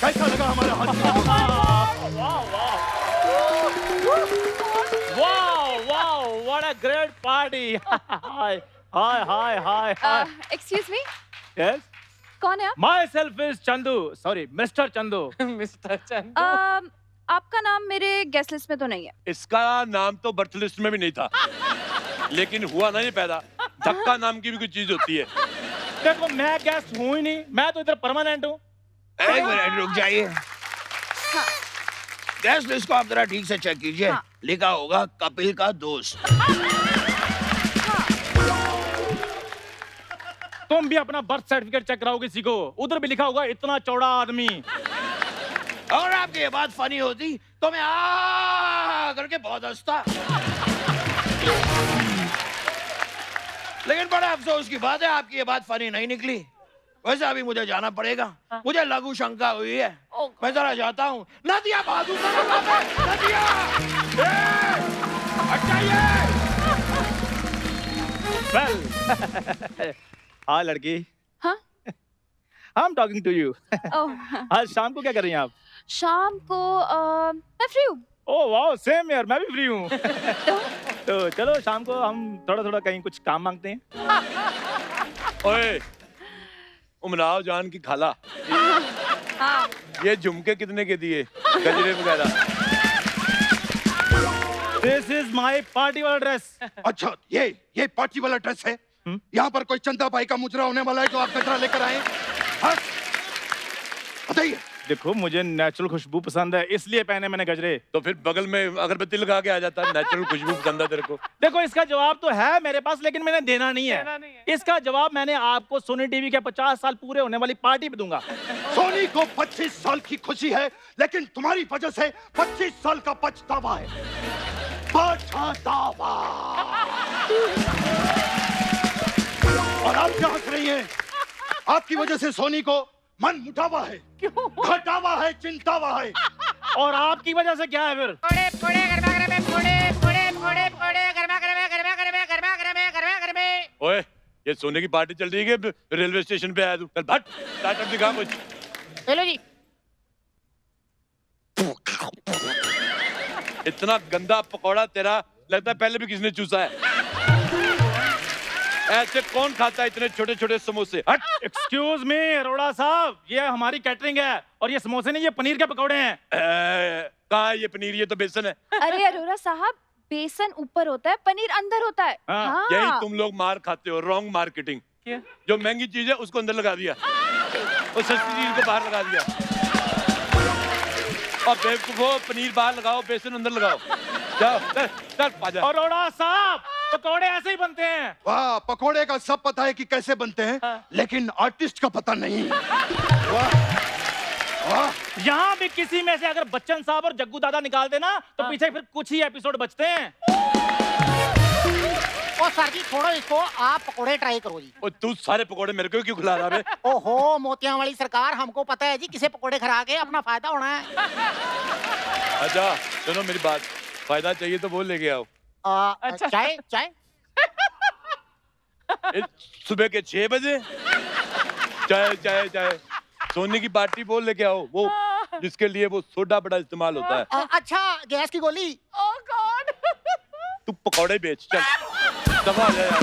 कैसा लगा हमारा हाथ? Wow, wow, what a great party. Hi, hi, hi, hi, hi. Excuse me, Yes? कौन है आप? Myself is Chandu. Sorry, Mr. Chandu. Mister Chandu. आपका नाम मेरे गेस्ट लिस्ट में तो नहीं है। इसका नाम तो बर्थ लिस्ट में भी नहीं था, लेकिन हुआ ना ये पैदा। धक्का नाम की भी कोई चीज होती है। देखो मैं गेस्ट हूँ ही नहीं, मैं तो इधर परमानेंट हूँ। एक मिनट रुक जाइए। गेस्ट लिस्ट को आप जरा ठीक से चेक कीजिए। हाँ। लिखा होगा कपिल का दोस्त। तुम भी अपना बर्थ सर्टिफिकेट चेक कराओ किसी को, उधर भी लिखा होगा इतना चौड़ा आदमी। और आपकी ये बात फनी होती तो मैं आ करके बहुत हंसता। लेकिन बड़े अफसोस की बात है आपकी ये बात फनी नहीं निकली। वैसे अभी मुझे जाना पड़ेगा, मुझे लघु शंका हुई है। मैं जरा जाता हूँ। नदिया बहादुर नदिया Well, हाँ लड़की। हाँ? I'm talking to you. ओह, आज शाम को क्या कर रही हैं आप? शाम को मैं फ्री हूँ। ओह वाह, सेम यार, मैं भी फ्री हूँ। तो चलो शाम को हम थोड़ा थोड़ा कहीं कुछ काम मांगते हैं। ओए, उमराव जान की खाला, हाँ। ये झुमके कितने के दिए, गजरे वगैरह? This is my party वाला ड्रेस। अच्छा, ये पार्टी वाला ड्रेस है? यहाँ पर कोई चंदा भाई का मुजरा होने वाला है जो आप गजरा लेकर आए? बताइए। देखो मुझे नेचुरल खुशबू पसंद है, इसलिए पहने मैंने गजरे। तो फिर बगल में अगरबत्ती लगा के आ जाता। नेचुरल खुशबू पसंद है तेरे को? देखो इसका जवाब तो है मेरे पास, लेकिन मैंने देना नहीं है। इसका जवाब मैंने आपको सोनी टीवी के 50 साल पूरे होने वाली पार्टी पे दूंगा। सोनी को 25 साल की खुशी है, लेकिन तुम्हारी वजह से 25 साल का पछतावा है। पछतावा। और आप क्या हंस रही हैं? आपकी वजह से सोनी को मन मुटावा है, घटावा है, चिंतावा है। और आपकी वजह से क्या है फिर? ओए, ये सोने की पार्टी चल रही है कि रेलवे स्टेशन पे आया तू? चल भट, स्टार्टअप दिखा कुछ। हेलो जी। इतना गंदा पकौड़ा तेरा, लगता है पहले भी किसी ने चूसा है। ऐसे कौन खाता है इतने छोटे छोटे समोसे? हट। एक्सक्यूज मी अरोड़ा साहब, ये हमारी कैटरिंग है और ये समोसे नहीं, ये पनीर के पकौड़े हैं। कहाँ है ये पनीर? ये तो बेसन है। अरे अरोड़ा साहब, बेसन ऊपर होता है, पनीर अंदर होता है। हाँ। हाँ। यही तुम लोग मार खाते हो, रॉन्ग मार्केटिंग। क्या? जो महंगी चीज है उसको अंदर लगा दिया और सस्ती चीज को बाहर लगा दिया। और बेवकूफो, पनीर बाहर लगाओ, बेसन अंदर लगाओ। जाओ चल चल पाजा। अरोड़ा साहब, पकौड़े ऐसे ही बनते हैं। वाह, पकोड़े का सब पता है कि कैसे बनते हैं, लेकिन आर्टिस्ट का पता नहीं। वाह वाह। यहाँ भी किसी में से अगर बच्चन साहब और जग्गू दादा निकाल देना तो पीछे फिर कुछ ही एपिसोड बचते हैं। ओ सर जी, छोड़ो इसको, आप पकोड़े ट्राई करो जी। और तू सारे पकोड़े मेरे को क्यों खिला रहा है? ओहो मोतियां वाली सरकार, हमको पता है जी किसे पकोड़े खिला के अपना फायदा होना है। अच्छा सुनो मेरी बात, फायदा चाहिए तो वो लेके आओ। अच्छा चाय चाय। सुबह के 6 बजे चाय चाय चाय सोने की पार्टी बोल लेके आओ, वो जिसके लिए वो सोडा बड़ा इस्तेमाल होता है। अच्छा गैस की गोली। ओह गॉड। तू पकौड़े बेच, चल दबा आ जा यार।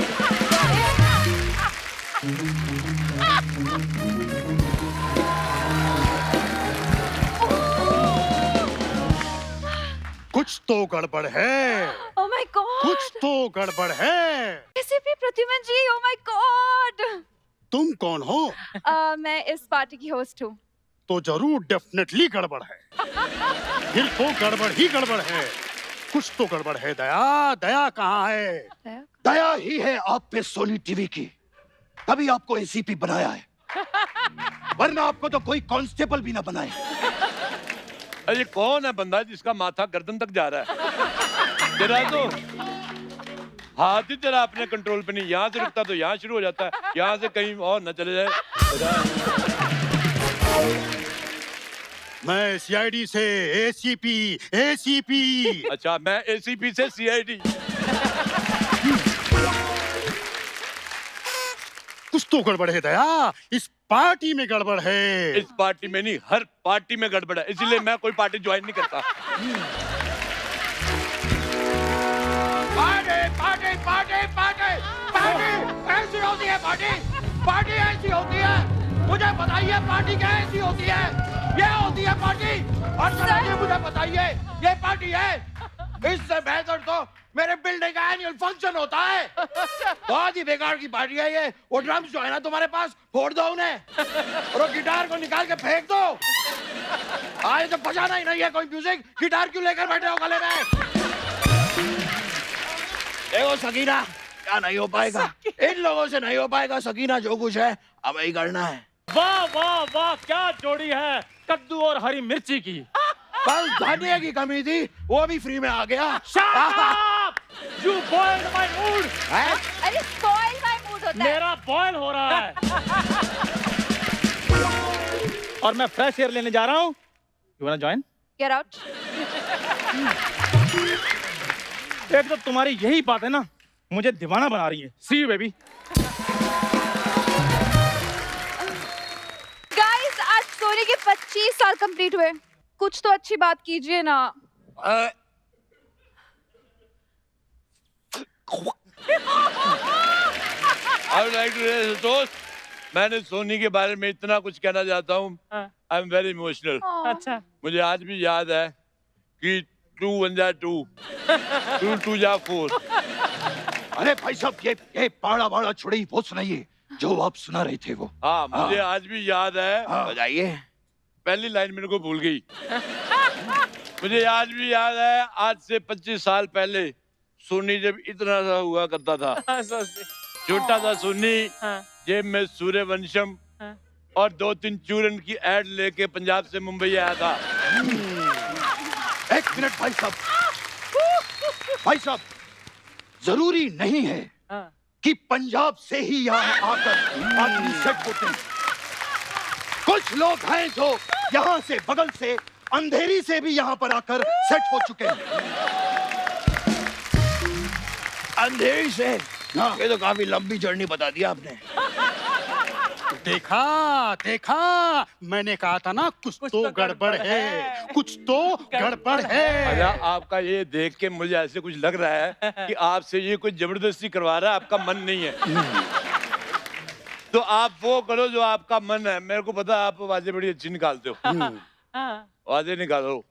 कुछ तो गड़बड़ है, ओह माय गॉड, कुछ तो गड़बड़ है। ACP Pradyuman ji, oh my god. तुम कौन हो? मैं इस पार्टी की होस्ट हूँ। तो जरूर डेफिनेटली गड़बड़ है। फिर तो गड़बड़ ही गड़बड़ है। कुछ तो गड़बड़ है। दया, दया कहाँ है? दया ही है आप पे सोनी टीवी की, तभी आपको एसीपी बनाया है, वरना आपको तो कोई कांस्टेबल भी ना बनाए। अरे कौन है बंदा जिसका माथा गर्दन तक जा रहा है? तेरा तो हाथ ही तेरा अपने कंट्रोल पे नहीं, यहाँ से रुकता तो यहाँ शुरू हो जाता है, यहाँ से कहीं और न चले जाए। मैं सीआईडी से एसीपी, एसीपी। अच्छा, मैं एसीपी से सीआईडी। कुछ तो गड़बड़ है दया, इस पार्टी में गड़बड़ है। इस पार्टी में नहीं, हर पार्टी में गड़बड़ है, इसीलिए मैं कोई पार्टी ज्वाइन नहीं करता। Party party party party party ऐसी होती है, पार्टी पार्टी ऐसी होती है। मुझे बताइए पार्टी क्या ऐसी होती है? ये होती है पार्टी। और चलिए मुझे बताइए, ये पार्टी है? इससे बेहतर तो मेरे बिल्डिंग का एनुअल फंक्शन होता है। बहुत ही बेकार की पार्टी है ये। वो ड्रम्स जो है ना तुम्हारे पास, फोड़ दो उन्हें, और वो गिटार को निकाल के फेंक दो। आज तो बजाना ही नहीं है कोई म्यूजिक, गिटार क्यों लेकर बैठे हो गले में? देखो सकीना, क्या नहीं हो पाएगा, इन लोगों से नहीं हो पाएगा सकीना। जो कुछ है अब ही करना है। वाह वाह वाह, क्या जोड़ी है कद्दू और हरी मिर्ची की। बस धनिया की कमी थी, वो भी फ्री में आ गया। Shut up! You boiled my mood. अरे spoil my mood होता है। मेरा बॉयल हो रहा है। और मैं फ्रेश एयर लेने जा रहा हूँ। You wanna join? Get out. एक तो तुम्हारी यही बात है ना, मुझे दीवाना बना रही है। See you baby. Guys, आज सोनी के 25 साल कंप्लीट हुए। कुछ तो अच्छी बात कीजिए ना। दोस्त, मैंने सोनी के बारे में इतना कुछ कहना चाहता हूँ। I am very emotional. अच्छा, मुझे आज भी याद है कि 2 1 जा 2, 2 2 जा 4। अरे भाई साहब, ये पाड़ा बाड़ा छुड़ी वो सुनाइए जो आप सुना रहे थे वो। हाँ, मुझे आज भी याद है। बताइए। पहली लाइन मेरे को भूल गई। मुझे आज भी याद है, आज से 25 साल पहले सोनी जब इतना सा हुआ करता था, छोटा सा सोनी, जेब में सूर्यवंशम और 2-3 चूरन की एड लेके पंजाब से मुंबई आया था। एक मिनट भाई साहब, भाई साहब, जरूरी नहीं है कि पंजाब से ही यहाँ आकर आदमी सेट होते हैं। कुछ लोग हैं जो यहाँ से, बगल से, अंधेरी से भी यहाँ पर आकर सेट हो चुके हैं। अंधेरी से? ये तो काफी लंबी जर्नी बता दिया आपने। देखा देखा, मैंने कहा था ना, कुछ तो गड़बड़ है, कुछ तो गड़बड़ है। अरे आपका ये देख के मुझे ऐसे कुछ लग रहा है कि आपसे ये कुछ जबरदस्ती करवा रहा है, आपका मन नहीं है। तो आप वो करो जो आपका मन है। मेरे को पता है आप आवाजें बड़ी अच्छी निकालते हो। आवाजें निकालो।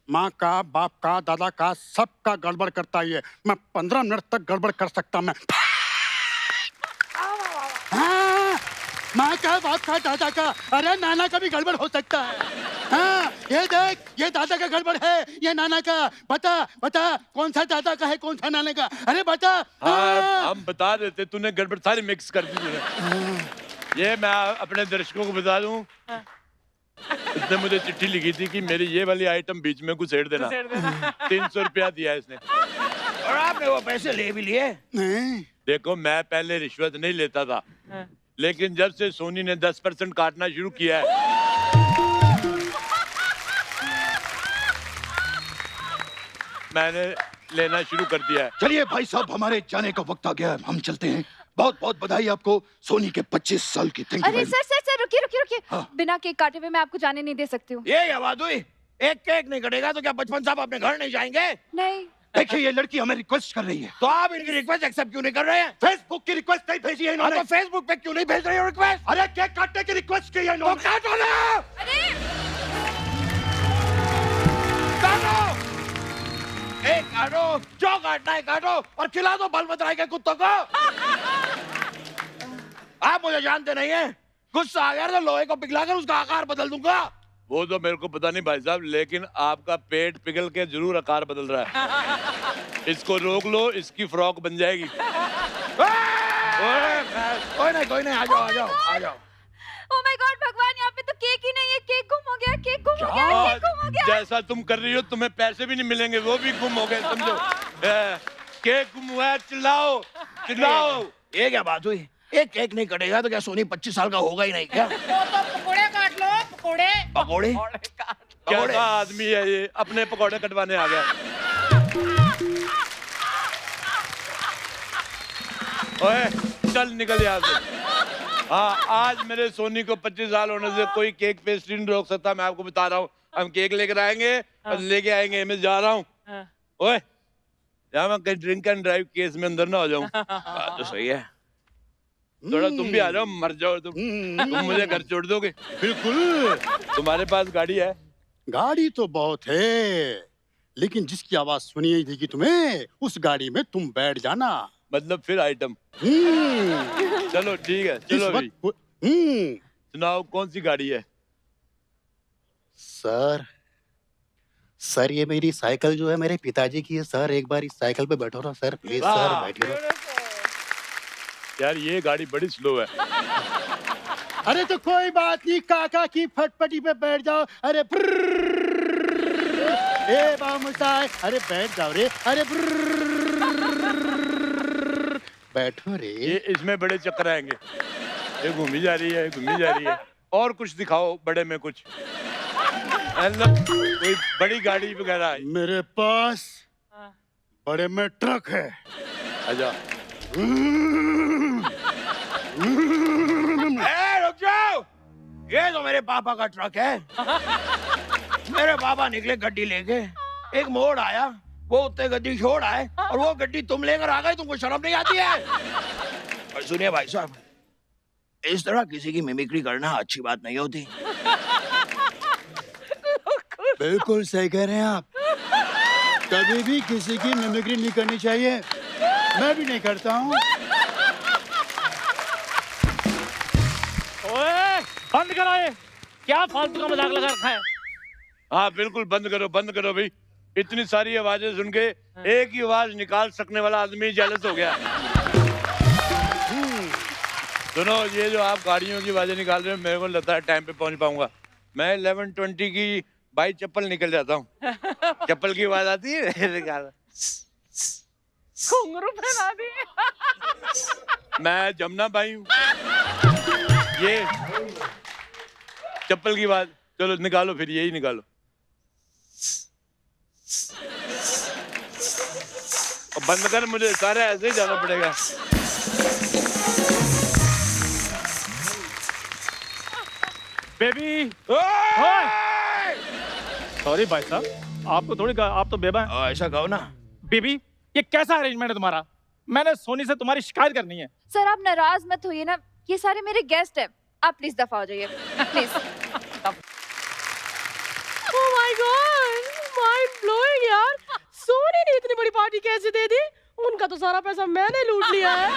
माँ का, बाप का, दादा का, सबका गड़बड़ करता ही है। मैं 15 मिनट तक गड़बड़ कर सकता मैं। हाँ, माँ का, बाप का, दादा का, अरे नाना का भी गड़बड़ हो सकता है। हाँ, ये देख, ये दादा का गड़बड़ है, ये नाना का। बता बता, कौन सा दादा का है, कौन सा नाना का? अरे बता। हाँ, हम बता देते, तूने गड़बड़ सारी मिक्स कर दी तूने। ये मैं अपने दर्शकों को बता दूं, इसने मुझे चिट्ठी लिखी थी कि मेरी ये वाली आइटम बीच में घुसेड़ देना। 300 रुपया दिया इसने। और आपने वो पैसे ले भी लिए? नहीं। देखो, मैं पहले रिश्वत नहीं लेता था, लेकिन जब से सोनी ने 10% काटना शुरू किया है, मैंने लेना शुरू कर दिया है। चलिए भाई साहब, हमारे जाने का वक्त आ गया है, हम चलते हैं। बहुत बहुत बधाई आपको सोनी के 25 साल की। Thank you. अरे सर रुकिए रुकिए रुकिए। हाँ। बिना केक काटे हुए मैं आपको जाने नहीं दे सकती हूँ। ये क्या बात हुई? एक केक नहीं कटेगा तो क्या बचपन साहब अपने घर नहीं जाएंगे? नहीं। देखिए ये लड़की हमें रिक्वेस्ट कर रही है। तो आप इनकी रिक्वेस्ट एक्सेप्ट क्यों नहीं कर रहे हैं? फेसबुक की रिक्वेस्ट नहीं भेजी है हाँ, इन्होंने। तो फेसबुक पे क्यों नहीं भेज रहे हो रिक्वेस्ट? अरे केक काटने की रिक्वेस्ट की है तो इन्होंने। काटो ना, अरे काटो, एक काटो, जो काटना है काटो और खिला दो बल बतराई के कुत्तों को। आप मुझे जानते नहीं हैं, गुस्सा आ गया तो लोहे को पिघलाकर उसका आकार बदल दूंगा। वो तो मेरे को पता नहीं भाई साहब, लेकिन आपका पेट पिघल के जरूर आकार बदल रहा है। इसको रोक लो, इसकी फ्रॉक बन जाएगी। कोई नहीं, आ जाओ आ जाओ आ जाओ। ओह माय गॉड भगवान, यहाँ पे तो केक ही नहीं है। केक गुम हो गया, केक गुम हो गया, केक गुम हो गया। जैसा तुम कर रही हो तुम्हें पैसे भी नहीं मिलेंगे, वो भी गुम हो गए समझो। केक गुम हुआ है, चिल्लाओ चिल्लाओ। ये क्या बात हुई? एक केक नहीं कटेगा तो क्या सोनी 25 साल का होगा ही नहीं क्या? पकोड़े काट लो, पकोड़े। पकोड़े? कैसा आदमी है ये, अपने पकौड़े कटवाने आ गया। ओए चल निकल यहाँ से। हाँ, आज मेरे सोनी को 25 साल होने से कोई केक पेस्ट्री नहीं रोक सकता, मैं आपको बता रहा हूँ। हम केक लेकर आएंगे और लेके आएंगे। मैं जा रहा हूँ। ओए यहाँ मैं कहीं ड्रिंक एंड ड्राइव केस में अंदर ना हो जाऊँ। बात तो सही है। थोड़ा तुम भी आ जाओ, मर जाओ तुम मुझे घर छोड़ दोगे? बिल्कुल। तुम्हारे पास गाड़ी है? गाड़ी तो बहुत है, लेकिन जिसकी आवाज सुनी ही थी कि तुम्हें, उस गाड़ी में तुम बैठ जाना। मतलब फिर आइटम। चलो ठीक है, इस चलो अभी वक्त सुनाओ कौन सी गाड़ी है? सर ये मेरी साइकिल जो है मेरे पिताजी की है सर। एक बार इस साइकिल पे बैठो ना सर, प्लीज सर, बैठिए। यार ये गाड़ी बड़ी स्लो है। अरे तो कोई बात नहीं, काका की फटपटी पे बैठ जाओ। अरे ए बामुसाय, अरे बैठ जाओ रे। अरे बैठो रे। ये इसमें बड़े चक्कर आएंगे। ये घूमी जा रही है, घूमी जा रही है। और कुछ दिखाओ बड़े में कुछ, मतलब कोई बड़ी गाड़ी वगैरह। मेरे पास बड़े में ट्रक है। अच्छा रुक जाओ, ये तो मेरे पापा का ट्रक है। मेरे पापा निकले गड्डी लेके, एक मोड़ आया, वो उत्ते गड्डी छोड़ आए और वो गड्डी तुम लेकर आ गए। तुमको शर्म नहीं आती है? और सुनिए भाई साहब, इस तरह किसी की मिमिक्री करना अच्छी बात नहीं होती। बिल्कुल सही कह रहे हैं आप। कभी भी किसी की मिमिक्री नहीं करनी चाहिए, मैं भी नहीं करता हूँ। ओए बंद करो ये, क्या फालतू का मजाक लगा रखा है? हाँ बिल्कुल बंद करो भाई। इतनी सारी आवाजें सुन के एक ही आवाज निकाल सकने वाला आदमी जेलस हो गया। सुनो, ये जो आप गाड़ियों की आवाजें निकाल रहे हो, मेरे को लगता है टाइम पे पहुंच पाऊंगा। मैं 11:20 की बाई चप्पल निकल जाता हूँ। चप्पल की आवाज आती है निकाल। घुंघरू पहना दिए। मैं जमुना बाई हूँ। ये चप्पल की आवाज, चलो निकालो फिर, यही निकालो। और बंद कर, मुझे सारे ऐसे ही जाना पड़ेगा। बेबी सॉरी भाई साहब, आपको थोड़ी आप तो बेबा हैं। ऐसा कहो ना। बेबी ये कैसा अरेंजमेंट है तुम्हारा? मैंने सोनी से तुम्हारी शिकायत करनी है। सर आप नाराज मत होइए ना, ये सारे मेरे गेस्ट हैं। आप प्लीज दफा हो जाइए please. Oh my God, mind blowing यार। सोनी ने इतनी बड़ी पार्टी कैसे दे दी? उनका तो सारा पैसा मैंने लूट लिया है।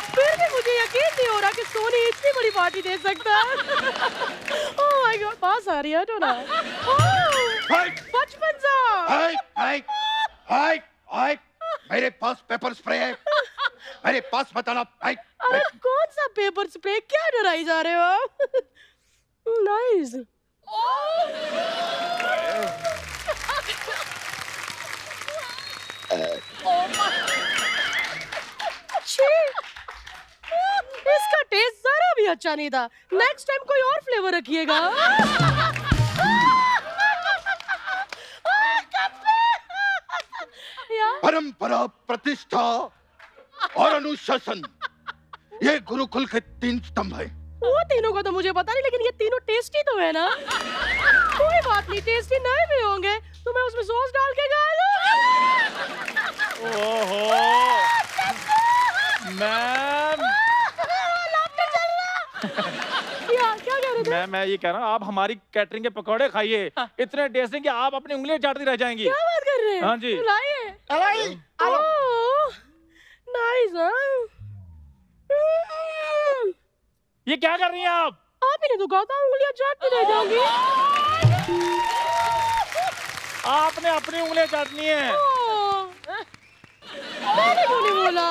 फिर भी मुझे यकीन नहीं हो रहा कि सोनी इतनी बड़ी पार्टी दे सकता है। ओह माय गॉड, पास आ रही है तो ना। बचपन सा। मेरे पास पेपर स्प्रे है, मेरे पास बताना। अरे कौन सा पेपर स्प्रे? क्या डराई जा रहे हो आप? नाइस। इसका टेस्ट जरा भी अच्छा नहीं था। नेक्स्ट टाइम कोई और फ्लेवर रखिएगा। परंपरा, प्रतिष्ठा और अनुशासन, ये गुरुकुल के 3 स्तंभ हैं। वो तीनों का तो मुझे पता नहीं, लेकिन ये तीनों टेस्टी तो है ना? कोई बात नहीं, टेस्टी नहीं भी होंगे तो मैं उसमें सॉस डाल के खा लूं। ओहो मैम, क्या कह रहे थे? मैं ये कह रहा हूँ, आप हमारी कैटरिंग के पकौड़े खाइए, इतने टेस्टी कि आप अपनी उंगलियां चाटती रह जाएंगी। क्या बात कर रहे हैं? हाँ जी। लाइए। नाइस। ये क्या कर रही हैं आप? आप ही ने तो कहा था उंगलियां चाटती रह जाऊंगी। आपने अपनी उंगलियां चाटनी है। मैंने क्यों नहीं बोला?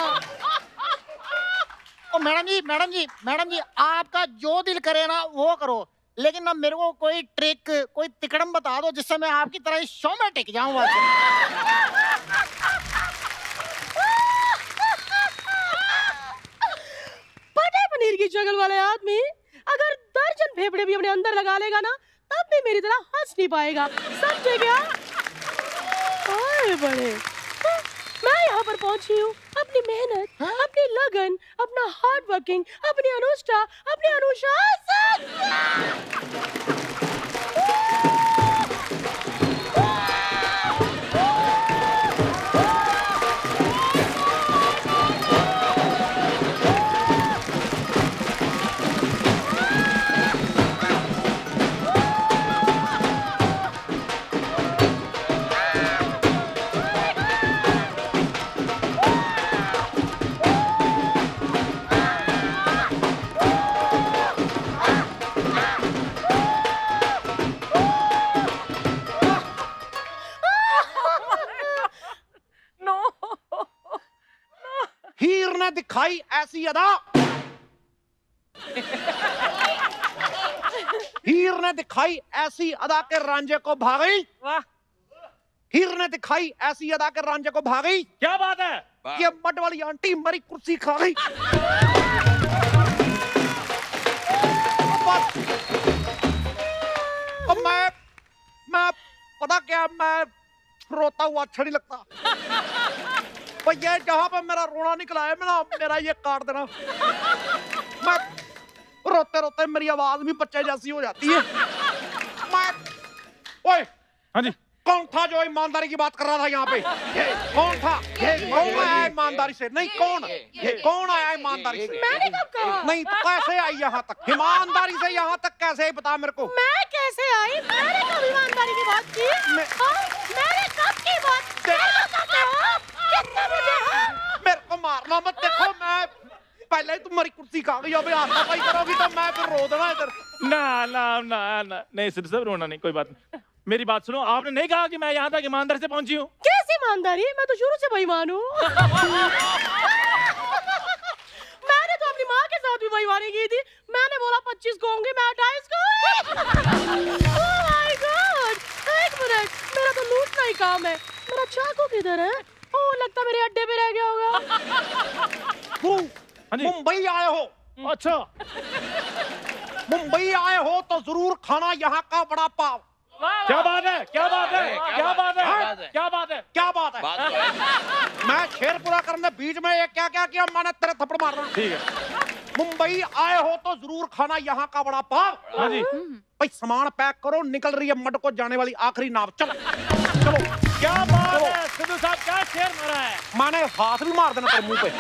ओ मैडम जी, आपका जो दिल करे ना वो करो, लेकिन ना मेरे को कोई ट्रिक, कोई तिकड़म बता दो जिससे मैं आपकी तरह इस शो में टिक जाऊं। पता है पनीर की शक्ल वाले आदमी अगर दर्जन फेफड़े भी अपने अंदर लगा लेगा ना, तब भी मेरी तरह हंस नहीं पाएगा, समझे क्या? ओए बड़े, मैं यहाँ पर पहुंची हूँ अपनी मेहनत, अपनी लगन, अपना हार्ड वर्किंग, अपनी अनुष्ठा, अपनी अनुशासन। हीर ने दिखाई ऐसी अदा, हीर ने दिखाई ऐसी अदा के रांझे को भागी। वाह, हीर ने दिखाई ऐसी अदा के रांझे को भागी। क्या बात है? ये मड वाली आंटी मरी कुर्सी खा गई। अब मैं पता क्या, मैं रोता हुआ अच्छा नहीं लगता। पर ये जहां पर मेरा रोना निकला है, मेरा ये काट देना। मैं रोते रोते मेरी आवाज भी बच्चे जैसी हो जाती है। ओए, हाँ जी, कौन था जो ईमानदारी की बात कर रहा था यहाँ पे? कौन था? कौन आया ईमानदारी से? नहीं, कौन आया ईमानदारी से? मैंने कब कहा? नहीं तो कैसे आई यहाँ तक? ईमानदारी से यहाँ तक कैसे आई, बता मेरे को। मैं कैसे आई? मैंने कब ईमानदारी की बात की? मैंने कब की बात? मेरे को मारना मत, देखो मैं पहले ही तुम्हारी कुर्सी खा गई, अभी आता भाई करोगी तो मैं फिर रो देना इधर। ना नहीं, सिर्फ रोना नहीं, कोई बात नहीं। मेरी बात सुनो, आपने नहीं कहा कि मैं यहाँ तक ईमानदारी से पहुंची हूँ? कैसी ईमानदारी? मैं तो शुरू से बेईमान हूँ। मैंने तो अपनी माँ के साथ भी बेईमानी की थी। मैंने बोला 25 को होंगे, मैं 28 को। Oh my God! एक मिनट, मेरा तो लूटना ही काम है। मेरा चाकू किधर है? ओह, लगता मेरे अड्डे पे रह गया होगा। मुंबई आए हो? अच्छा, मुंबई आए हो तो जरूर खाना यहाँ का वड़ा पाव। क्या बात है? क्या बात है? क्या बात है? क्या बात है? क्या बात है? मैं शेर पूरा करने बीच में ये क्या किया, मैंने तेरे थप्पड़ मारना। ठीक है। मुंबई आए हो तो जरूर खाना यहाँ का वड़ा पाव। हाँ जी। भाई सामान पैक करो, निकल रही है मड को जाने वाली आखिरी नाव। चलो। क्या बात है सिद्धू साहब, क्या शेर मारा है? मैंने हाथ भी मार देना तेरे मुंह पे।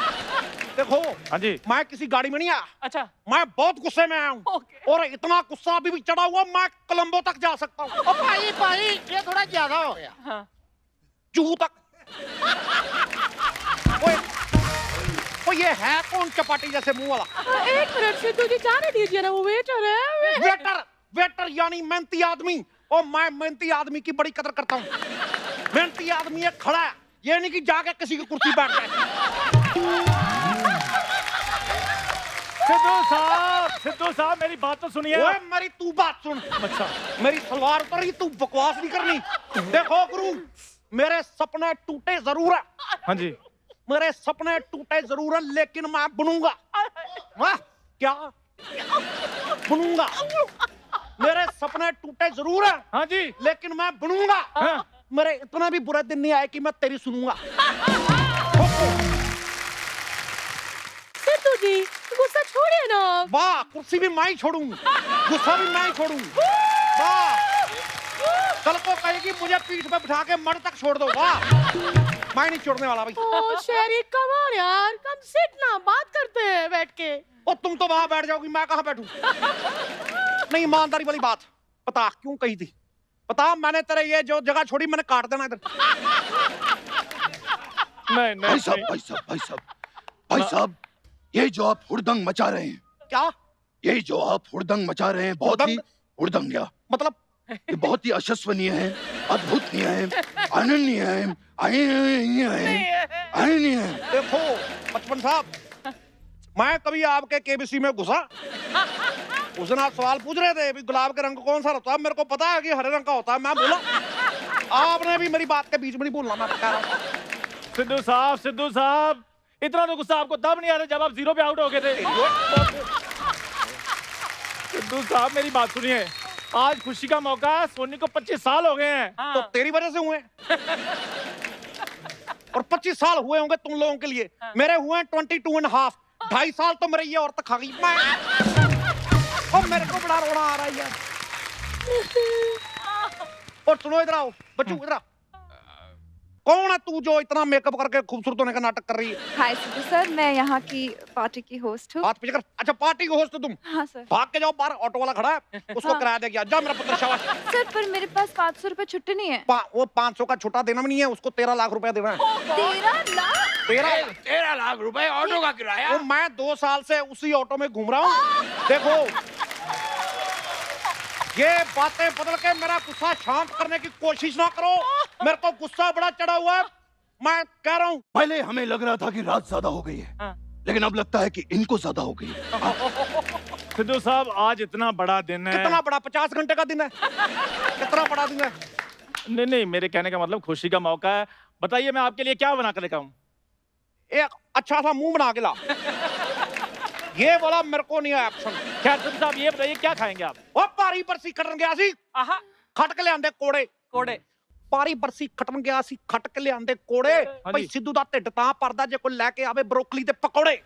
देखो, हाँ जी, मैं किसी गाड़ी में नहीं आया। अच्छा, मैं बहुत गुस्से में आया हूँ, और इतना गुस्सा अभी भी चढ़ा हुआ, मैं कोलंबो तक जा सकता हूँ। ओ भाई ये थोड़ा ज्यादा हो गया। जूहू तक। वो ये है कौन चपाटी जैसे मुंह वाला? एक मिनट सिद्धू जी, जाने दीजिए ना, वो वेटर है। वेटर यानी मेहनती आदमी। और मैं मेहनती आदमी की बड़ी कदर करता हूँ। मेहनती आदमी ये खड़ा है, ये नहीं कि जाके किसी की कुर्सी बैठ जाए। सिद्धू साहब मेरी बात तो सुनिए। ओए मेरी तू बात सुन। अच्छा, मेरी सलवार उतर रही, तू बकवास नहीं करनी। देखो गुरु, मेरे सपने टूटे जरूर है। हाँ जी, मेरे सपने टूटे जरूर है, लेकिन मैं बनूंगा। वाह, क्या बनूंगा? मेरे सपने टूटे जरूर है। हाँ जी, लेकिन मैं बनूंगा। हाँ। मेरे इतना भी बुरा दिन नहीं आया कि मैं तेरी सुनूंगा। सिद्धू जी गुस्सा छोड़िए ना। वाह, कुर्सी भी मैं ही छोड़ूं, गुस्सा भी मैं ही छोड़ूं। वाह, कल को कहेगी मुझे पीठ पे बिठा के मर तक छोड़ दो। वाह, मैं नहीं छोड़ने वाला भाई। ओ शेरी कम ऑन यार, कम सिट ना, बात करते हैं बैठ के। और तुम तो वहां बैठ जाओगी, मैं कहां बैठूं? नहीं, ईमानदारी वाली बात बता, क्यों कही थी? बता, मैंने तेरे ये जो जगह छोड़ी मैंने काट देना इधर। नहीं भाई साहब, भाई साहब, भाई साहब, भाई साहब, ये जो आप हुड़दंग मचा रहे हैं, क्या? ये जो आप हुड़दंग मचा रहे हैं, बहुत ही हुड़दंग या मतलब ये बहुत ही अशस्वनीय है, अद्भुतनीय है, अनन्य है, अनन्य है। देखो बचपन साहब, मैं कभी आपके केबीसी में घुसा? उस दिन आप सवाल पूछ रहे थे भी गुलाब के रंग कौन सा होता है, मेरे को पता है कि हरे रंग का होता है, मैं बोला। आपने भी मेरी बात के बीच में नहीं बोलना, मैं बता रहा हूं। सिद्धू साहब, इतना तो गुस्सा आपको तब नहीं आ रहा जब आप 0 पे आउट हो गए थे। सिद्धू साहब मेरी बात सुनिए, आज खुशी का मौका है, सोनी को 25 साल हो गए हैं। तो तेरी वजह से हुए और 25 साल हुए होंगे तुम लोगों के लिए, मेरे हुए 22.5। 2.5 साल तो मेरे ये औरत खा गई। मैं और मेरे को बड़ा रोना आ रहा है यार। और सुनो, इधर आओ बच्चू, इधर आ। कौन है तू जो इतना मेकअप करके खूबसूरत होने का नाटक कर रही है? हाय सिद्धू सर, मैं यहाँ की पार्टी की होस्ट हूँ। हाथ पीछे कर। अच्छा, पार्टी को होस्ट तुम? हाँ सर। भाग के जाओ बाहर, ऑटो वाला खड़ा है, उसको हाँ। किराया दे गया। जा मेरा पुत्र, शाबाश। सर पर मेरे पास 500 रुपए छुट्टी नहीं है। वो 500 का छुट्टा देना भी नहीं है, उसको 13 लाख रुपया देना है। 13 लाख? 13 लाख रुपए ऑटो का किराया? वो मैं 2 साल से उसी ऑटो में घूम रहा हूँ। देखो, ये बातें बदल के मेरा गुस्सा शांत करने की कोशिश ना करो। मेरे को गुस्सा बड़ा चढ़ा हुआ है, मैं कह रहा हूँ। पहले हमें लग रहा था कि रात ज्यादा हो गई है, लेकिन अब लगता है कि इनको ज्यादा हो गई है। सिद्धू साहब, आज इतना बड़ा दिन है। कितना बड़ा? 50 घंटे का दिन है। कितना बड़ा दिन है? नहीं, मेरे कहने का मतलब खुशी का मौका है। बताइए मैं आपके लिए क्या बना कर लेकर आऊं? एक अच्छा सा मुंह बना के ला। ये वाला मेरे को नहीं है ऑप्शन। खैर सिद्धू साहब, ये बताइए क्या खाएंगे आप? ओ पारी बरसी खटन गया सी, खट के ले आंदे कोड़े। पारी बरसी खटन गया सी, खट के ले आंदे कोड़े। भाई सिद्धू दा ढिੱਡ ਤਾਂ ਪਰਦਾ ਜੇ ਕੋਈ ਲੈ ਕੇ ਆਵੇ ਬਰੋਕਲੀ ਦੇ ਪਕੌੜੇ।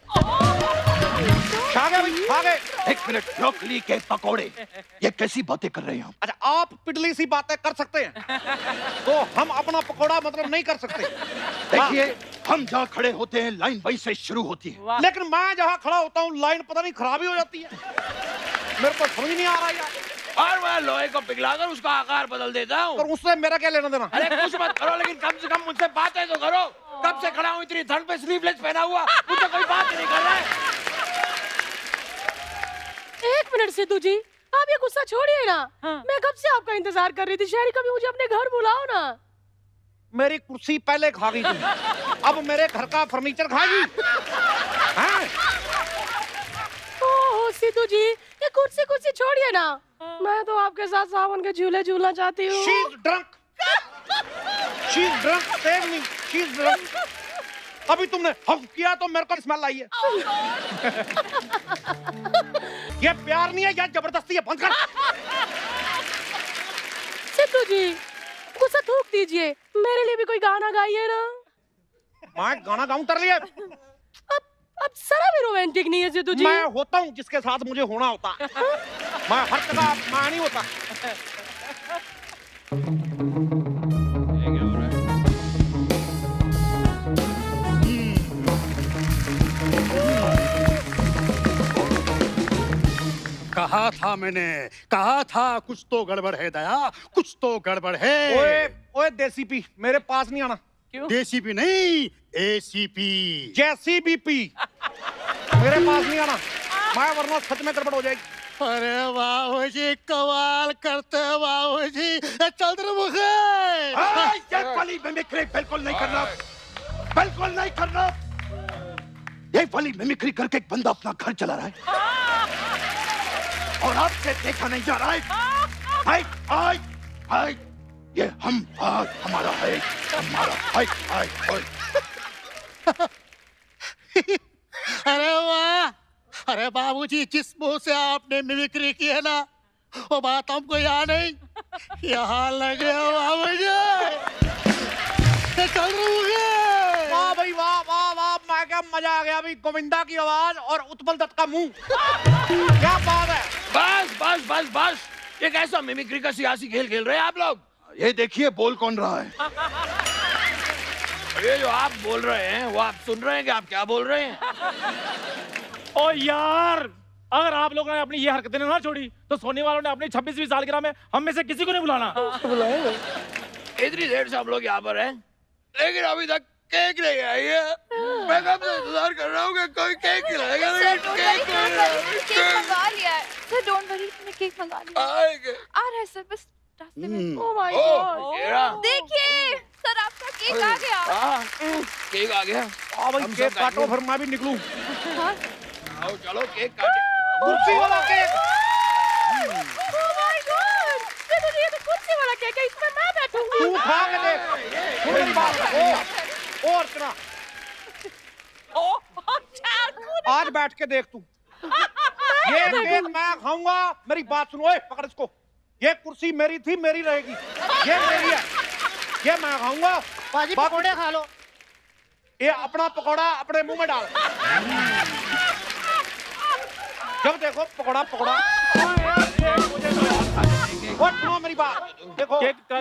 खा गए भाई, खा गए। 1 मिनट, ब्रोकली के पकौड़े, ये कैसी बातें कर रहे हैं आप? अच्छा, आप पिटली सी बातें कर सकते हैं तो हम अपना पकौड़ा मतलब नहीं कर सकते। देखिए, हम जहाँ खड़े होते हैं लाइन वहीं से शुरू होती है, लेकिन मैं जहाँ खड़ा होता हूँ लाइन पता नहीं खराब ही हो जाती है। मेरे को समझ नहीं आ रहा यार। और मैं लोहे को पिघलाकर उसका आकार बदल देता हूँ। और उससे मेरा क्या लेना देना? अरे कुछ मत करो, लेकिन कम से कम मुझसे बातें तो करो। कब से खड़ा हूँ इतनी ठंड पे स्लीवलेस पहना हुआ, मुझसे कोई बात नहीं कर रहा है। 1 मिनट सिद्धू जी, आप ये गुस्सा छोड़िए ना। मैं कब से आपका इंतजार कर रही थी। शहरी, कभी मुझे अपने घर बुलाओ ना। मेरी कुर्सी पहले खा गई थी, अब मेरे घर का फर्नीचर खाएगी? ओह सिद्धू जी, ये कुर्सी छोड़िए ना। मैं तो आपके साथ सावन के झूले झूलना चाहती हूँ। She's drunk. She's drunk. Save me. She's drunk. अभी तुमने हक किया तो मेरे को स्मेल आई है। ये प्यार नहीं है, ये जबरदस्ती है। बंद कर। सिद्धू जी, गुस्सा थूक दीजिए, मेरे लिए भी कोई गाना गाइए ना। मैं गाना गाऊं तेरे लिए? अब जरा भी रोमांटिक नहीं है सिद्धू जी। मैं होता हूँ जिसके साथ मुझे होना होता है। मैं हर जगह मैं नहीं होता। कहा था मैंने, कहा था कुछ तो गड़बड़ है दया, कुछ तो गड़बड़ है। ओए देसी पी, मेरे पास नहीं आना। क्यों? देसीपी नहीं, एसीपी। जेसीबीपी मेरे पास नहीं आना, मैं वरना सच में गड़बड़ हो जाएगी। अरे बाबू जी, कमाल करते हैं बाबू जी। चंद्रमुखी, ये वाली मिमिक्री बिल्कुल नहीं करना, बिल्कुल नहीं करना। ये वाली मिमिक्री करके एक बंदा अपना घर चला रहा है और आपसे देखा नहीं जा रहा है। हाय हाय हाय, ये हम हमारा है, हमारा हाय हाय हाय। अरे वाह, अरे बाबूजी, जिस मुंह से आपने मिमिक्री की है ना, वो बात हमको यहाँ नहीं, यहाँ लगे हो बाबूजी। चंद्रमुखी वाह भाई वाह वाह वाह, मैं क्या मजा आ गया भाई। गोविंदा की आवाज और उत्पल दत्त का मुंह, क्या बात है। बस बस बस बस, ये कैसा मिमिक्री का सियासी खेल खेल रहे हैं आप लोग? ये देखिए बोल कौन रहा है। ये जो आप बोल रहे हैं वो आप सुन रहे हैं कि आप क्या बोल रहे हैं? ओ यार, अगर आप लोगों ने अपनी ये हरकतें ना छोड़ी तो सोनी वालों ने अपनी 26वीं सालगिरह में हम में से किसी को नहीं बुलाना। इतनी देर से हम लोग यहाँ पर हैं, लेकिन अभी तक केक नहीं आई है। मैं कब से इंतजार कर रहा हूँ कि कोई केक खिलाएगा। केक मंगा लिया है सर, डोंट वरी, मैंने केक मंगा लिया आएंगे। आ रहा है सर, बस रास्ते में। ओह माय ओ, गॉड, ये रहा। देखिए सर, आपका केक आ गया। हाँ, केक आ गया। हाँ भाई, हम केक सब काटो खाएंगे। फिर मैं भी निकलूं। आओ चलो केक काटे। कुर्सी वाला केक। ओह माय गॉड, ये तो कुर्सी वाला केक है, इसमें मैं बैठूंगी। तू खा के देख, सुन मेरी बात। ओ अर्चना, आज बैठ के देख तू। ये केक मैं खाऊंगा, मेरी बात सुनो। ओए पकड़ इसको, ये कुर्सी मेरी थी, मेरी रहेगी। ये मेरी है, ये मैं खाऊंगा। बाजी पकोड़े खा लो। ये अपना पकौड़ा अपने मुंह में डाल। जब देखो पकौड़ा पकौड़ा। और सुनो मेरी बात, देखो केक का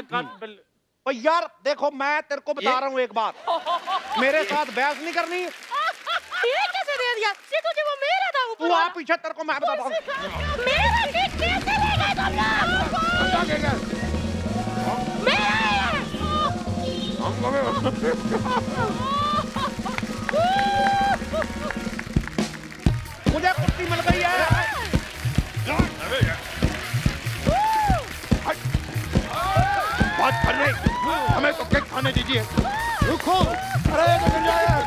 ओ यार देखो, मैं तेरे को बता रहा हूँ एक बात, मेरे साथ बहस नहीं करनी। ये कैसे दे दिया? ये तुझे वो मेरा था ऊपर तू आ वाला। पीछे, तेरे को मैं बताता हूँ। मेरा केक कैसे ले गए तुम लोग? मेरा है। मुझे कुर्सी मिल गई है। बात कर रहे, हमें तो केक खाने दीजिए। रुको, अरे ये तो गिर जाएगा।